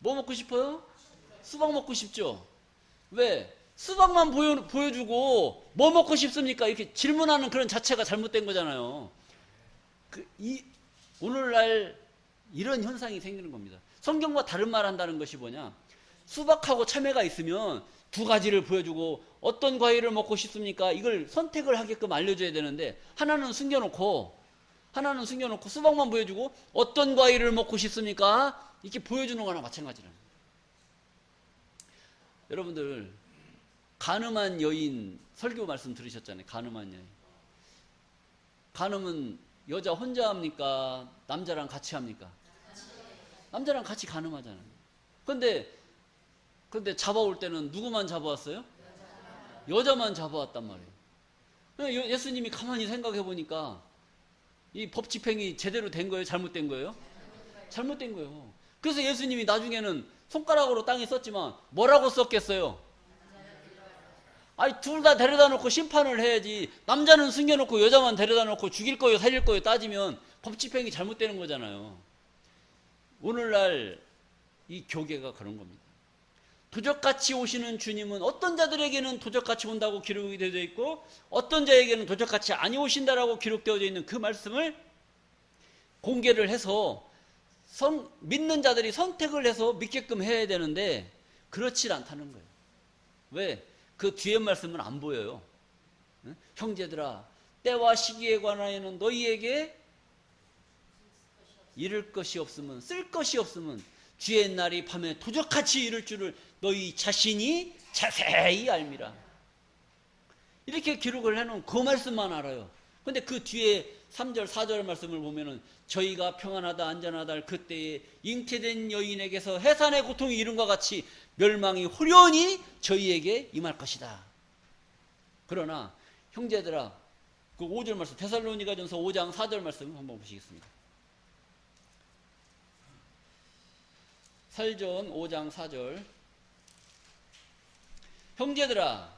뭐 먹고 싶어요? 수박 먹고 싶죠? 왜? 수박만 보여주고 뭐 먹고 싶습니까? 이렇게 질문하는 그런 자체가 잘못된 거잖아요. 오늘날 이런 현상이 생기는 겁니다. 성경과 다른 말 한다는 것이 뭐냐? 수박하고 참외가 있으면 두 가지를 보여주고 어떤 과일을 먹고 싶습니까? 이걸 선택을 하게끔 알려줘야 되는데 하나는 숨겨놓고 수박만 보여주고 어떤 과일을 먹고 싶습니까? 이렇게 보여주는 거나 마찬가지라는 거예요. 여러분들 간음한 여인 설교 말씀 들으셨잖아요. 간음한 여인. 간음은 여자 혼자 합니까? 남자랑 같이 합니까? 남자랑 같이 간음하잖아요. 근데 잡아올 때는 누구만 잡아왔어요? 여자만 잡아왔단 말이에요. 예수님이 가만히 생각해 보니까 이 법 집행이 제대로 된 거예요? 잘못된 거예요? 잘못된 거예요. 그래서 예수님이 나중에는 손가락으로 땅에 썼지만 뭐라고 썼겠어요? 아니, 둘 다 데려다 놓고 심판을 해야지. 남자는 숨겨놓고 여자만 데려다 놓고 죽일 거요 살릴 거요 따지면 법 집행이 잘못되는 거잖아요. 오늘날 이 교계가 그런 겁니다. 도적같이 오시는 주님은 어떤 자들에게는 도적같이 온다고 기록이 되어 있고 어떤 자에게는 도적같이 아니 오신다라고 기록되어져 있는 그 말씀을 공개를 해서 믿는 자들이 선택을 해서 믿게끔 해야 되는데 그렇지 않다는 거예요. 왜? 그 뒤에 말씀은 안 보여요. 응? 형제들아, 때와 시기에 관하여는 너희에게 잃을 것이 없으면, 쓸 것이 없으면 주의 날이 밤에 도적같이 이를 줄을 너희 자신이 자세히 알미라. 이렇게 기록을 해놓은 그 말씀만 알아요. 근데 그 뒤에 3절 4절 말씀을 보면은 저희가 평안하다 안전하다 할 그때에 잉태된 여인에게서 해산의 고통이 이른과 같이 멸망이 호련히 저희에게 임할 것이다. 그러나 형제들아, 그 5절 말씀 데살로니가전서 5장 4절 말씀 한번 보시겠습니다. 살전 5장 4절. 형제들아,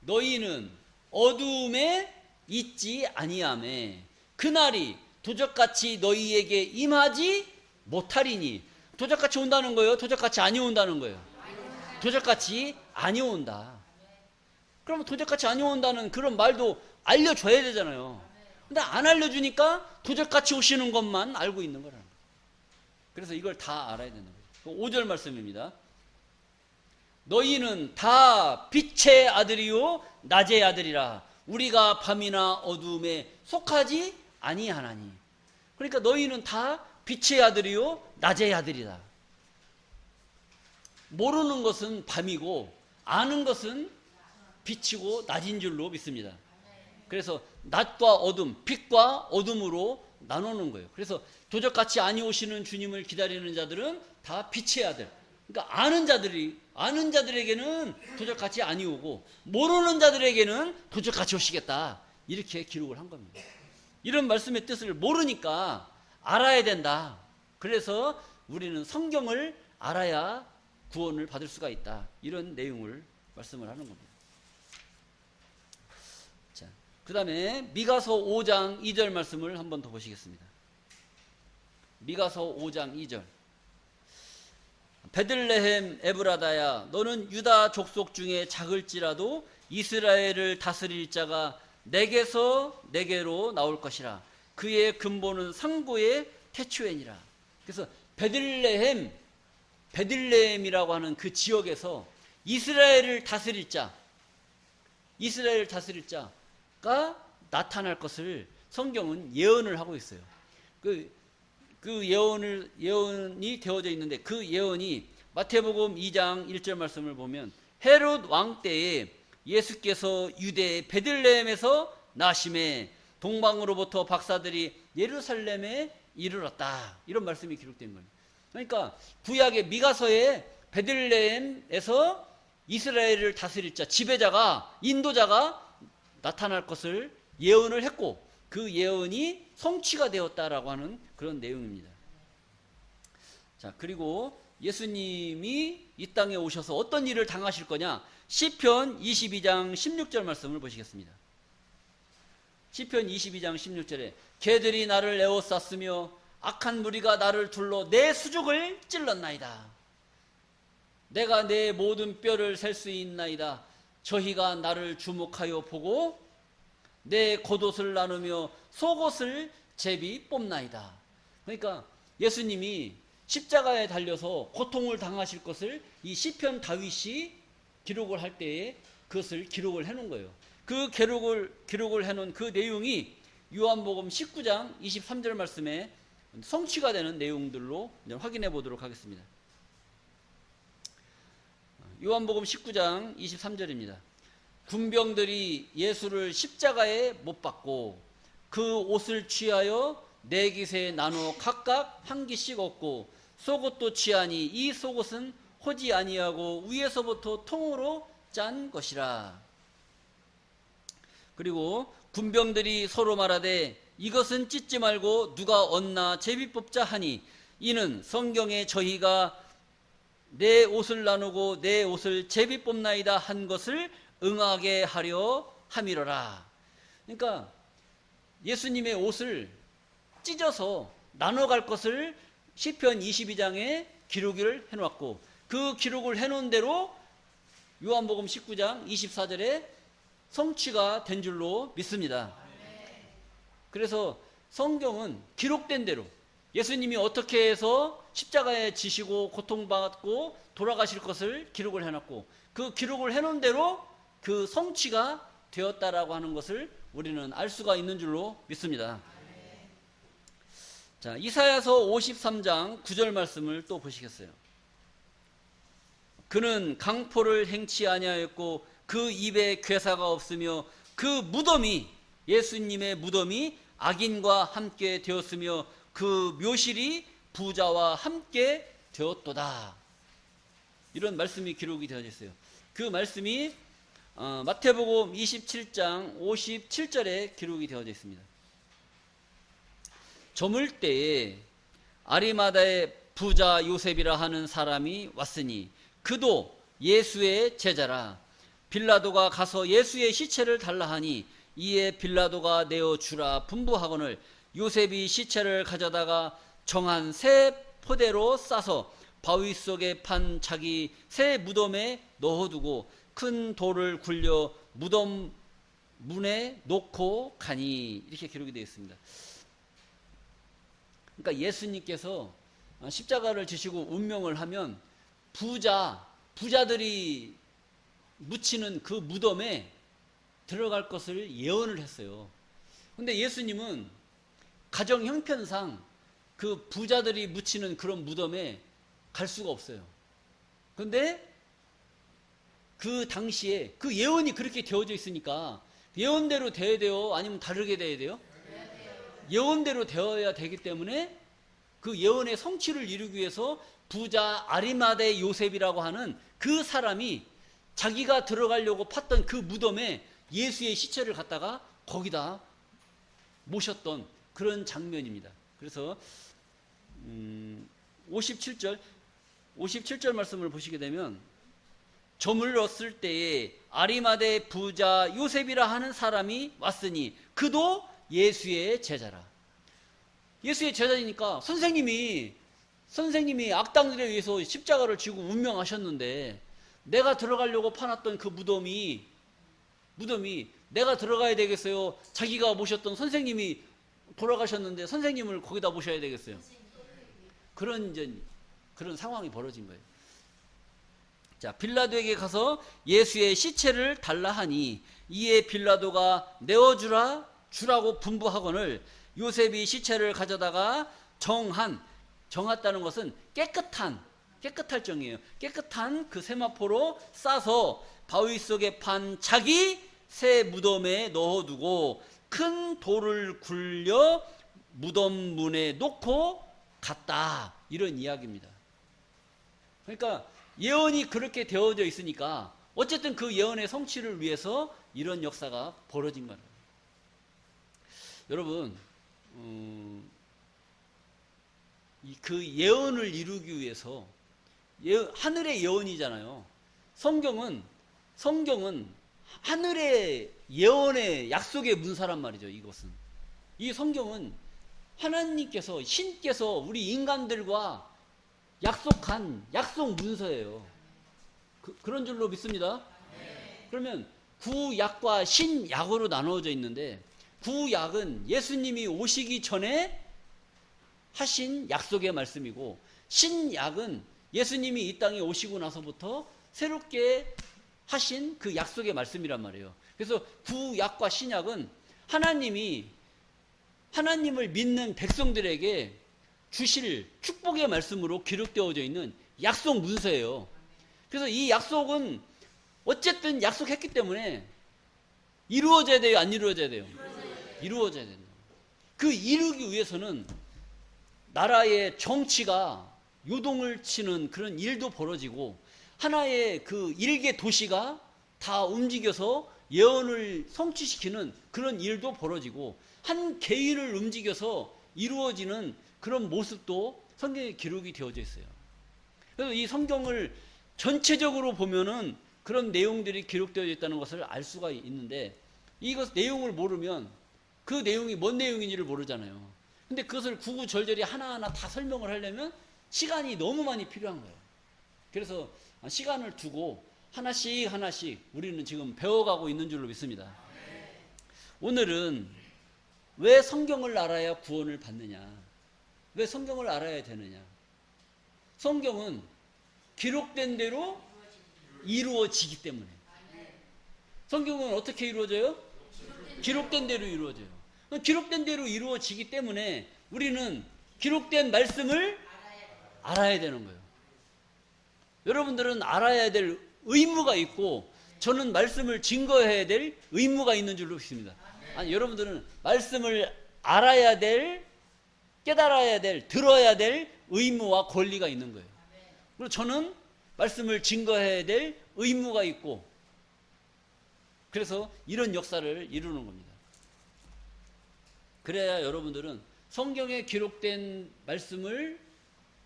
너희는 어두움에 있지 아니하매 그날이 도적같이 너희에게 임하지 못하리니. 도적같이 온다는 거예요? 도적같이 아니 온다는 거예요? 도적같이 아니 온다. 그러면 도적같이 아니 온다는 그런 말도 알려줘야 되잖아요. 근데 안 알려주니까 도적같이 오시는 것만 알고 있는 거라는 거예요. 그래서 이걸 다 알아야 되는 거예요. 5절 말씀입니다. 너희는 다 빛의 아들이요 낮의 아들이라. 우리가 밤이나 어두움에 속하지 아니하나니. 그러니까 너희는 다 빛의 아들이요 낮의 아들이다. 모르는 것은 밤이고 아는 것은 빛이고 낮인 줄로 믿습니다. 그래서 낮과 어둠, 빛과 어둠으로 나누는 거예요. 그래서 도적같이 아니 오시는 주님을 기다리는 자들은 다 빛의 아들. 그러니까 아는 자들에게는 도적같이 아니 오고 모르는 자들에게는 도적같이 오시겠다. 이렇게 기록을 한 겁니다. 이런 말씀의 뜻을 모르니까 알아야 된다. 그래서 우리는 성경을 알아야 구원을 받을 수가 있다. 이런 내용을 말씀을 하는 겁니다. 자, 그 다음에 미가서 5장 2절 말씀을 한번 더 보시겠습니다. 미가서 5장 2절. 베들레헴 에브라다야, 너는 유다 족속 중에 작을지라도 이스라엘을 다스릴 자가 내게서 내게로 나올 것이라. 그의 근본은 상고의 태초에니라. 그래서 베들레헴이라고 하는 그 지역에서 이스라엘을 다스릴 자가 나타날 것을 성경은 예언을 하고 있어요. 그 예언이 되어져 있는데 그 예언이 마태복음 2장 1절 말씀을 보면 헤롯 왕 때에 예수께서 유대의 베들레헴에서 나심에 동방으로부터 박사들이 예루살렘에 이르렀다. 이런 말씀이 기록된 거예요. 그러니까 구약의 미가서에 베들레헴에서 이스라엘을 다스릴 자, 지배자가, 인도자가 나타날 것을 예언을 했고 그 예언이 성취가 되었다라고 하는 그런 내용입니다. 자, 그리고 예수님이 이 땅에 오셔서 어떤 일을 당하실 거냐? 시편 22장 16절 말씀을 보시겠습니다. 시편 22장 16절에 개들이 나를 에워쌌으며 악한 무리가 나를 둘러 내 수족을 찔렀나이다. 내가 내 모든 뼈를 셀 수 있나이다. 저희가 나를 주목하여 보고 내 겉옷을 나누며 속옷을 제비 뽑나이다. 그러니까 예수님이 십자가에 달려서 고통을 당하실 것을 이 시편 다윗이 기록을 할 때에 그것을 기록을 해놓은 거예요. 그 기록을 해놓은 그 내용이 요한복음 19장 23절 말씀에 성취가 되는 내용들로 확인해 보도록 하겠습니다. 요한복음 19장 23절입니다. 군병들이 예수를 십자가에 못 박고 그 옷을 취하여 네 깃에 나누어 각각 한 깃씩 얻고 속옷도 취하니 이 속옷은 호지 아니하고 위에서부터 통으로 짠 것이라. 그리고 군병들이 서로 말하되 이것은 찢지 말고 누가 얻나 제비 뽑자 하니 이는 성경에 저희가 내 옷을 나누고 내 옷을 제비 뽑나이다 한 것을 응하게 하려 함이로라. 그러니까 예수님의 옷을 찢어서 나눠갈 것을 시편 22장에 기록을 해놓았고 그 기록을 해놓은 대로 요한복음 19장 24절에 성취가 된 줄로 믿습니다. 그래서 성경은 기록된 대로 예수님이 어떻게 해서 십자가에 지시고 고통받고 돌아가실 것을 기록을 해놨고 그 기록을 해놓은 대로 그 성취가 되었다라고 하는 것을 우리는 알 수가 있는 줄로 믿습니다. 자, 이사야서 53장 9절 말씀을 또 보시겠어요? 그는 강포를 행치 아니하였고 그 입에 괴사가 없으며 그 무덤이 예수님의 무덤이 악인과 함께 되었으며 그 묘실이 부자와 함께 되었도다. 이런 말씀이 기록이 되어져 있어요. 그 말씀이 마태복음 27장 57절에 기록이 되어져 있습니다. 저물 때에 아리마다의 부자 요셉이라 하는 사람이 왔으니 그도 예수의 제자라. 빌라도가 가서 예수의 시체를 달라 하니 이에 빌라도가 내어주라 분부하거늘 요셉이 시체를 가져다가 정한 새 포대로 싸서 바위 속에 판 자기 새 무덤에 넣어두고 큰 돌을 굴려 무덤 문에 놓고 가니 이렇게 기록이 되어 있습니다. 그러니까 예수님께서 십자가를 지시고 운명을 하면 부자들이 묻히는 그 무덤에 들어갈 것을 예언을 했어요. 근데 예수님은 가정 형편상 그 부자들이 묻히는 그런 무덤에 갈 수가 없어요. 근데 그 당시에 그 예언이 그렇게 되어져 있으니까 예언대로 되어야 돼요? 아니면 다르게 되어야 돼요? 예언대로 되어야 되기 때문에 그 예언의 성취를 이루기 위해서 부자 아리마대 요셉이라고 하는 그 사람이 자기가 들어가려고 팠던 그 무덤에 예수의 시체를 갖다가 거기다 모셨던 그런 장면입니다. 그래서 57절 말씀을 보시게 되면 저물었을 때에 아리마대 부자 요셉이라 하는 사람이 왔으니 그도 예수의 제자라. 예수의 제자니까 선생님이 악당들에 의해서 십자가를 지고 운명하셨는데 내가 들어가려고 파놨던 그 무덤이 내가 들어가야 되겠어요? 자기가 모셨던 선생님이 돌아가셨는데 선생님을 거기다 모셔야 되겠어요? 그런 상황이 벌어진 거예요. 자, 빌라도에게 가서 예수의 시체를 달라 하니 이에 빌라도가 주라고 분부하거늘 요셉이 시체를 가져다가 정했다는 것은 깨끗할 정이에요. 깨끗한 그 세마포로 싸서 바위 속에 판 자기 새 무덤에 넣어두고 큰 돌을 굴려 무덤 문에 놓고 갔다. 이런 이야기입니다. 그러니까 예언이 그렇게 되어져 있으니까 어쨌든 그 예언의 성취를 위해서 이런 역사가 벌어진 거예요. 여러분, 그 예언을 이루기 위해서 하늘의 예언이잖아요. 성경은 하늘의 예언의 약속의 문서란 말이죠. 이것은 이 성경은 하나님께서 신께서 우리 인간들과 약속한 약속 문서예요. 그런 줄로 믿습니다. 그러면 구약과 신약으로 나누어져 있는데 구약은 예수님이 오시기 전에 하신 약속의 말씀이고, 신약은 예수님이 이 땅에 오시고 나서부터 새롭게 하신 그 약속의 말씀이란 말이에요. 그래서 구약과 신약은 하나님이 하나님을 믿는 백성들에게 주실 축복의 말씀으로 기록되어져 있는 약속 문서예요. 그래서 이 약속은 어쨌든 약속했기 때문에 이루어져야 돼요, 안 이루어져야 돼요? 이루어져야 된다. 그 이루기 위해서는 나라의 정치가 요동을 치는 그런 일도 벌어지고, 하나의 그 일개 도시가 다 움직여서 예언을 성취시키는 그런 일도 벌어지고, 한 개인을 움직여서 이루어지는 그런 모습도 성경에 기록이 되어져 있어요. 그래서 이 성경을 전체적으로 보면은 그런 내용들이 기록되어 있다는 것을 알 수가 있는데, 이것 내용을 모르면 그 내용이 뭔 내용인지를 모르잖아요. 근데 그것을 구구절절히 하나하나 다 설명을 하려면 시간이 너무 많이 필요한 거예요. 그래서 시간을 두고 하나씩 하나씩 우리는 지금 배워가고 있는 줄로 믿습니다. 오늘은 왜 성경을 알아야 구원을 받느냐? 왜 성경을 알아야 되느냐? 성경은 기록된 대로 이루어지기 때문에. 성경은 어떻게 이루어져요? 기록된 대로 이루어져요. 기록된 대로 이루어지기 때문에 우리는 기록된 말씀을 알아야 되는 거예요. 여러분들은 알아야 될 의무가 있고, 저는 말씀을 증거해야 될 의무가 있는 줄로 믿습니다. 아니, 여러분들은 말씀을 알아야 될, 깨달아야 될, 들어야 될 의무와 권리가 있는 거예요. 그리고 저는 말씀을 증거해야 될 의무가 있고, 그래서 이런 역사를 이루는 겁니다. 그래야 여러분들은 성경에 기록된 말씀을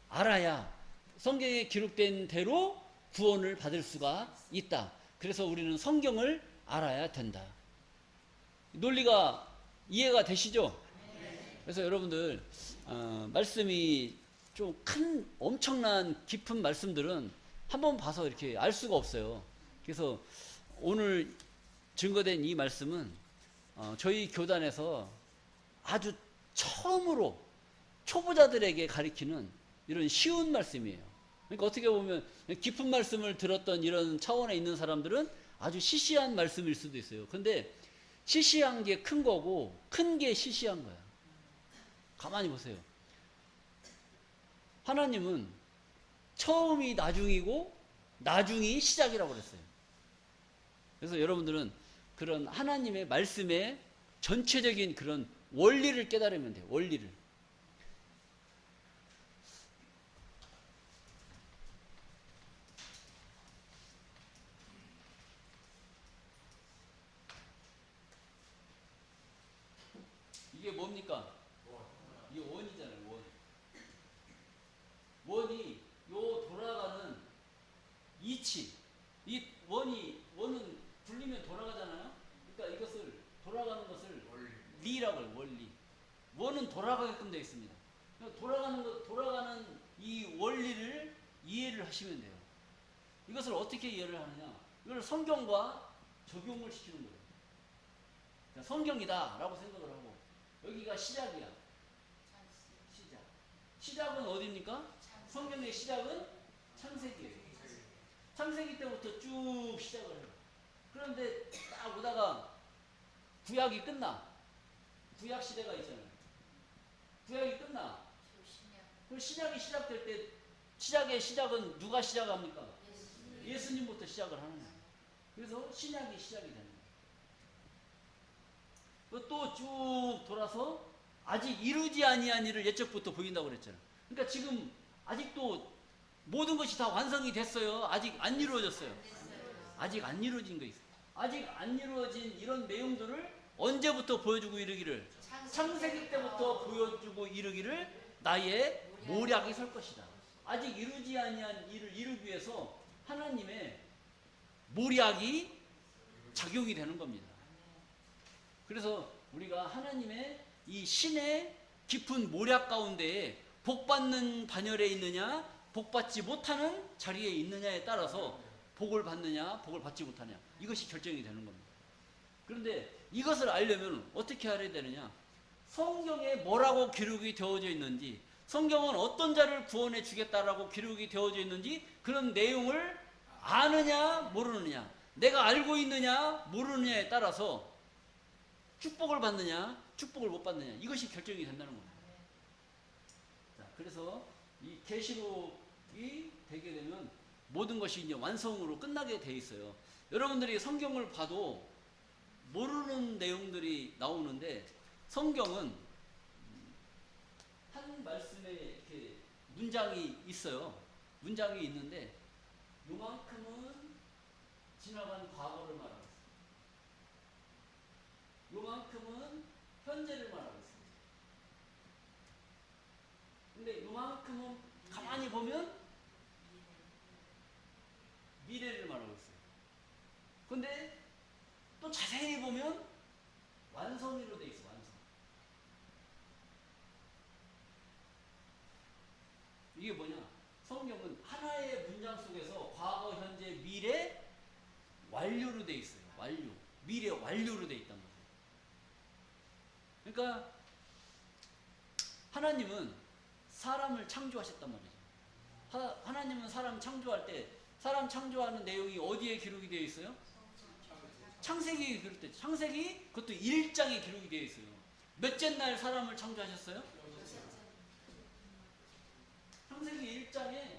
알아야 성경에 기록된 대로 구원을 받을 수가 있다. 그래서 우리는 성경을 알아야 된다. 논리가 이해가 되시죠? 그래서 여러분들 말씀이 좀 큰 엄청난 깊은 말씀들은 한번 봐서 이렇게 알 수가 없어요. 그래서 오늘 증거된 이 말씀은 저희 교단에서 아주 처음으로 초보자들에게 가르치는 이런 쉬운 말씀이에요. 그러니까 어떻게 보면 깊은 말씀을 들었던 이런 차원에 있는 사람들은 아주 시시한 말씀일 수도 있어요. 근데 시시한 게 큰 거고, 큰 게 시시한 거야. 가만히 보세요. 하나님은 처음이 나중이고 나중이 시작이라고 그랬어요. 그래서 여러분들은 그런 하나님의 말씀의 전체적인 그런 원리를 깨달으면 돼요. 원리를. 이게 뭡니까? 이게 원이잖아요. 원. 원이 요 돌아가는 이치. 이 원은 불리면 돌아가잖아요. 그러니까 이것을 돌아가는 것을 리라고 해요. 원리. 원은 돌아가게끔 되어 있습니다. 돌아가는 이 원리를 이해를 하시면 돼요. 이것을 어떻게 이해를 하느냐? 이걸 성경과 적용을 시키는 거예요. 그러니까 성경이다라고 생각을 하고, 여기가 시작이야. 시작. 시작은 어디입니까? 성경의 시작은 창세기예요. 창세기 때부터 쭉 시작을 해요. 그런데 딱 오다가 구약이 끝나. 구약 시대가 있잖아요. 구약이 끝나. 그 신약이 시작될 때 시작의 시작은 누가 시작합니까? 예수님부터 시작을 하는 거예요. 그래서 신약이 시작이 되는 거예요. 또 쭉 돌아서 아직 이루지 아니한 일을 예적부터 보인다고 그랬잖아요. 그러니까 지금 아직도 모든 것이 다 완성이 됐어요. 아직 안 이루어졌어요. 아직 안 이루어진 거 있어요. 아직 안 이루어진 이런 내용들을 언제부터 보여주고 이르기를? 창세기 때부터 보여주고 이르기를 나의 모략이 설 것이다. 아직 이루지 아니한 일을 이루기 위해서 하나님의 모략이 작용이 되는 겁니다. 그래서 우리가 하나님의 이 신의 깊은 모략 가운데에 복받는 반열에 있느냐, 복받지 못하는 자리에 있느냐에 따라서 복을 받느냐, 복을 받지 못하냐, 이것이 결정이 되는 겁니다. 그런데 이것을 알려면 어떻게 알아야 되느냐? 성경에 뭐라고 기록이 되어져 있는지, 성경은 어떤 자를 구원해 주겠다라고 기록이 되어져 있는지 그런 내용을 아느냐 모르느냐, 내가 알고 있느냐 모르느냐에 따라서 축복을 받느냐 축복을 못 받느냐, 이것이 결정이 된다는 겁니다. 자, 그래서 이 계시록이 되게 되면 모든 것이 이제 완성으로 끝나게 돼 있어요. 여러분들이 성경을 봐도 모르는 내용들이 나오는데, 성경은 한 말씀에 이렇게 문장이 있어요. 문장이 있는데 요만큼은 지나간 과거를 말하고 있습니다. 요만큼은 현재를 말하고 있습니다. 근데 요만큼은 가만히 보면 미래를 말하고 있어요. 근데 또 자세히 보면 완성으로 돼 있어. 완성. 이게 뭐냐? 성경은 하나의 문장 속에서 과거, 현재, 미래 완료로 돼 있어요. 완료. 미래 완료로 돼 있단 말이에요. 그러니까 하나님은 사람을 창조하셨단 말이죠. 하나님은 사람 창조할 때 사람 창조하는 내용이 어디에 기록이 되어 있어요? 창세기에 기록돼 있어요. 창세기 그것도 1장에 기록이 되어 있어요. 몇째 날 사람을 창조하셨어요? 창세기 1장에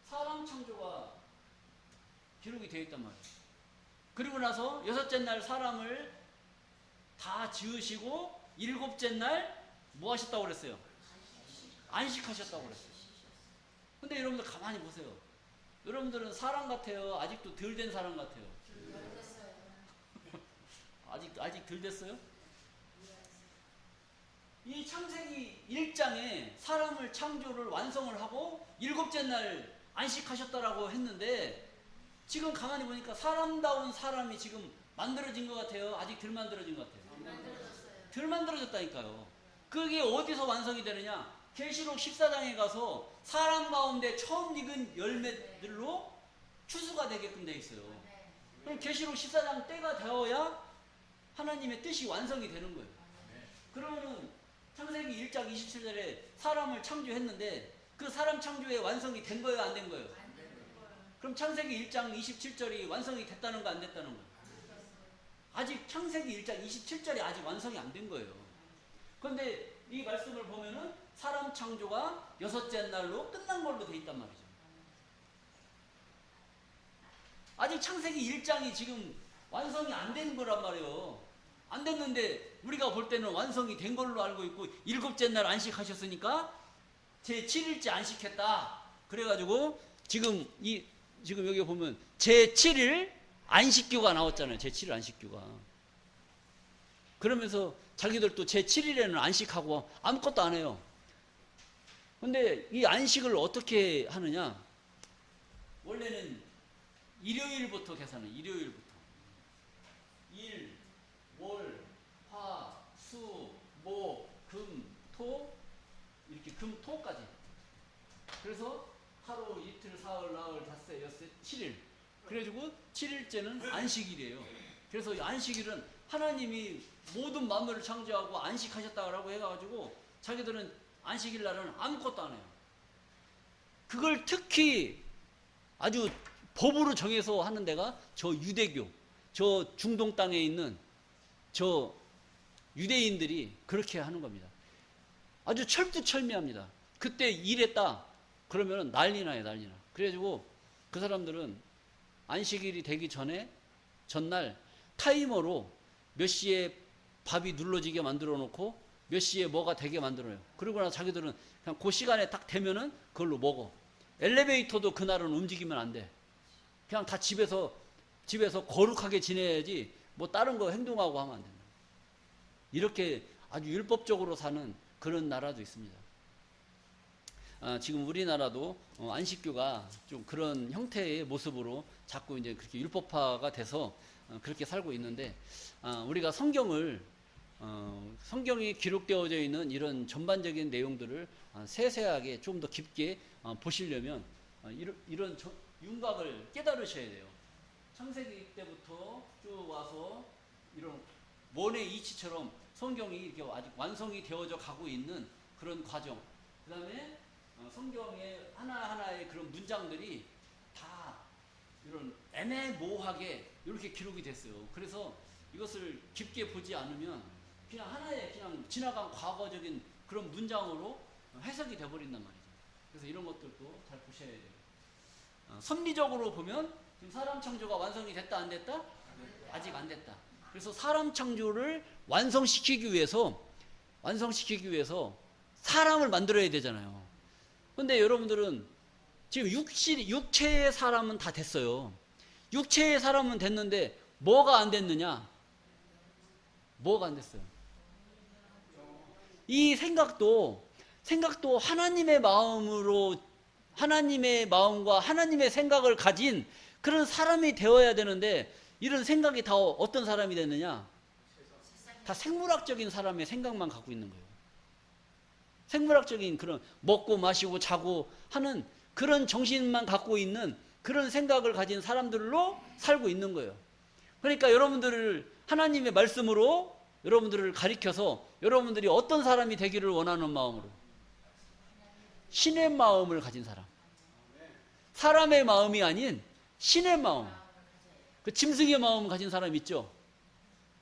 사람 창조가 기록이 되어 있단 말이에요. 그리고 나서 6째 날 사람을 다 지으시고 7째 날 뭐 하셨다고 그랬어요? 안식하셨다고 그랬어요. 근데 여러분들 가만히 보세요. 여러분들은 사람 같아요? 아직도 덜 된 사람 같아요? 아직 덜 됐어요? 이 창세기 1장에 사람을 창조를 완성을 하고 7째 날 안식하셨다라고 했는데, 지금 가만히 보니까 사람다운 사람이 지금 만들어진 것 같아요? 아직 덜 만들어진 것 같아요? 덜 만들어졌다니까요. 그게 어디서 완성이 되느냐? 계시록 14장에 가서 사람 가운데 처음 익은 열매들로 추수가 되게끔 돼 있어요. 그럼 계시록 14장 때가 되어야 하나님의 뜻이 완성이 되는 거예요. 그러면은 창세기 1장 27절에 사람을 창조했는데 그 사람 창조의 완성이 된 거예요, 안 된 거예요? 그럼 창세기 1장 27절이 완성이 됐다는 거, 안 됐다는 거? 아직 창세기 1장 27절이 아직 완성이 안 된 거예요. 그런데 이 말씀을 보면은 사람 창조가 6째 날로 끝난 걸로 돼 있단 말이죠. 아직 창세기 1장이 지금 완성이 안 된 거란 말이에요. 안 됐는데 우리가 볼 때는 완성이 된 걸로 알고 있고, 7째 날 안식하셨으니까 제7일째 안식했다. 그래가지고 지금 여기 보면 제7일 안식교가 나왔잖아요. 제7일 안식교가. 그러면서 자기들도 제7일에는 안식하고 아무것도 안 해요. 근데 이 안식을 어떻게 하느냐? 원래는 일요일부터 계산해요. 일요일부터. 일, 월, 화, 수, 목, 금, 토, 이렇게 금, 토까지. 그래서 하루, 이틀, 사흘, 나흘, 닷새, 엿새, 7일. 그래가지고 7일째는 안식일이에요. 그래서 이 안식일은 하나님이 모든 만물을 창조하고 안식하셨다고 해가지고 자기들은 안식일 날은 아무것도 안 해요. 그걸 특히 아주 법으로 정해서 하는 데가 저 유대교, 저 중동 땅에 있는 저 유대인들이 그렇게 하는 겁니다. 아주 철두철미합니다. 그때 일했다 그러면 난리 나요, 난리 나. 그래가지고 그 사람들은 안식일이 되기 전날 타이머로 몇 시에 밥이 눌러지게 만들어 놓고 몇 시에 뭐가 되게 만들어요. 그러고 나서 자기들은 그냥 그 시간에 딱 되면은 그걸로 먹어. 엘리베이터도 그날은 움직이면 안 돼. 그냥 다 집에서 거룩하게 지내야지 뭐 다른 거 행동하고 하면 안 된다. 이렇게 아주 율법적으로 사는 그런 나라도 있습니다. 지금 우리나라도 안식교가 좀 그런 형태의 모습으로 자꾸 이제 그렇게 율법화가 돼서 그렇게 살고 있는데, 우리가 성경이 기록되어져 있는 이런 전반적인 내용들을 세세하게 좀 더 깊게 보시려면 이런 윤곽을 깨달으셔야 돼요. 창세기 때부터 쭉 와서 이런 원의 이치처럼 성경이 이렇게 아직 완성이 되어져 가고 있는 그런 과정. 그 다음에 성경의 하나하나의 그런 문장들이 다 이런 애매모호하게 이렇게 기록이 됐어요. 그래서 이것을 깊게 보지 않으면 그냥 하나의 그냥 지나간 과거적인 그런 문장으로 해석이 되어버린단 말이죠. 그래서 이런 것들도 잘 보셔야 돼요. 섭리적으로 보면 지금 사람 창조가 완성이 됐다 안 됐다? 아직 안 됐다. 그래서 사람 창조를 완성시키기 위해서 사람을 만들어야 되잖아요. 근데 여러분들은 지금 육체의 사람은 다 됐어요. 육체의 사람은 됐는데 뭐가 안 됐느냐? 뭐가 안 됐어요? 이 생각도 하나님의 마음과 하나님의 생각을 가진 그런 사람이 되어야 되는데, 이런 생각이 다 어떤 사람이 됐느냐? 다 생물학적인 사람의 생각만 갖고 있는 거예요. 생물학적인 그런 먹고 마시고 자고 하는 그런 정신만 갖고 있는 그런 생각을 가진 사람들로 살고 있는 거예요. 그러니까 여러분들을 하나님의 말씀으로 여러분들을 가리켜서 여러분들이 어떤 사람이 되기를 원하는 마음으로, 신의 마음을 가진 사람, 사람의 마음이 아닌 신의 마음, 그 짐승의 마음을 가진 사람 있죠.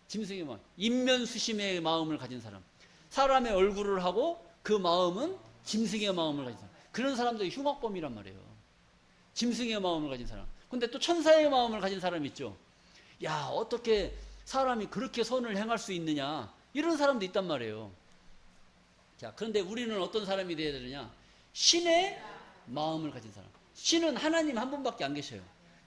짐승의 마음, 인면수심의 마음을 가진 사람, 사람의 얼굴을 하고 그 마음은 짐승의 마음을 가진 사람, 그런 사람들이 흉악범이란 말이에요. 짐승의 마음을 가진 사람. 근데 또 천사의 마음을 가진 사람 있죠. 야, 어떻게 사람이 그렇게 선을 행할 수 있느냐, 이런 사람도 있단 말이에요. 자, 그런데 우리는 어떤 사람이 되어야 되느냐? 신의 마음을 가진 사람. 신은 하나님 한 분밖에 안 계셔요.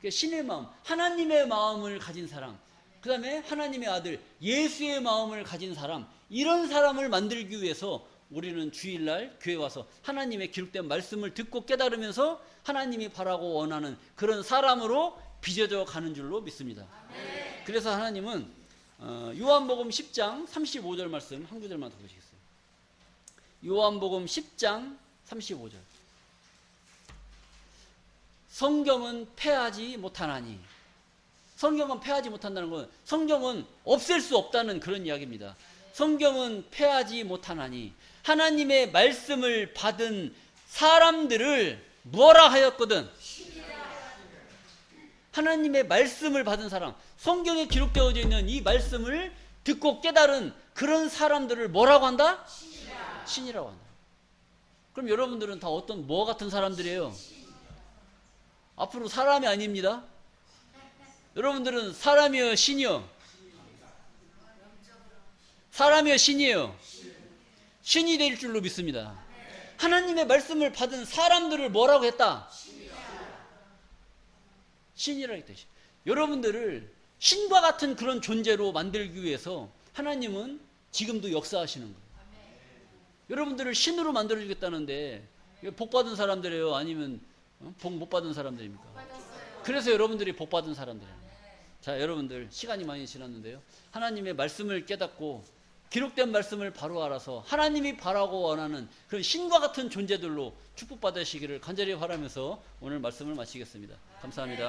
신의 마음, 하나님의 마음을 가진 사람, 그 다음에 하나님의 아들 예수의 마음을 가진 사람, 이런 사람을 만들기 위해서 우리는 주일날 교회 와서 하나님의 기록된 말씀을 듣고 깨달으면서 하나님이 바라고 원하는 그런 사람으로 빚어져 가는 줄로 믿습니다. 그래서 하나님은 요한복음 10장 35절 말씀 한 구절만 더 보시겠어요? 요한복음 10장 35절. 성경은 패하지 못하나니. 성경은 패하지 못한다는 건 성경은 없앨 수 없다는 그런 이야기입니다. 성경은 패하지 못하나니, 하나님의 말씀을 받은 사람들을 뭐라 하였거든? 하나님의 말씀을 받은 사람, 성경에 기록되어져 있는 이 말씀을 듣고 깨달은 그런 사람들을 뭐라고 한다? 신이라고 한다. 그럼 여러분들은 다 뭐 같은 사람들이에요? 앞으로 사람이 아닙니다. 여러분들은 사람이요, 신이요? 사람이요, 신이에요? 신이 될 줄로 믿습니다. 하나님의 말씀을 받은 사람들을 뭐라고 했다? 신이라고 했다. 여러분들을 신과 같은 그런 존재로 만들기 위해서 하나님은 지금도 역사하시는 거예요. 여러분들을 신으로 만들어주겠다는데 복 받은 사람들이에요? 아니면 복 못 받은 사람들입니까? 그래서 여러분들이 복 받은 사람들이에요. 자, 여러분들 시간이 많이 지났는데요, 하나님의 말씀을 깨닫고 기록된 말씀을 바로 알아서 하나님이 바라고 원하는 그런 신과 같은 존재들로 축복받으시기를 간절히 바라면서 오늘 말씀을 마치겠습니다. 감사합니다.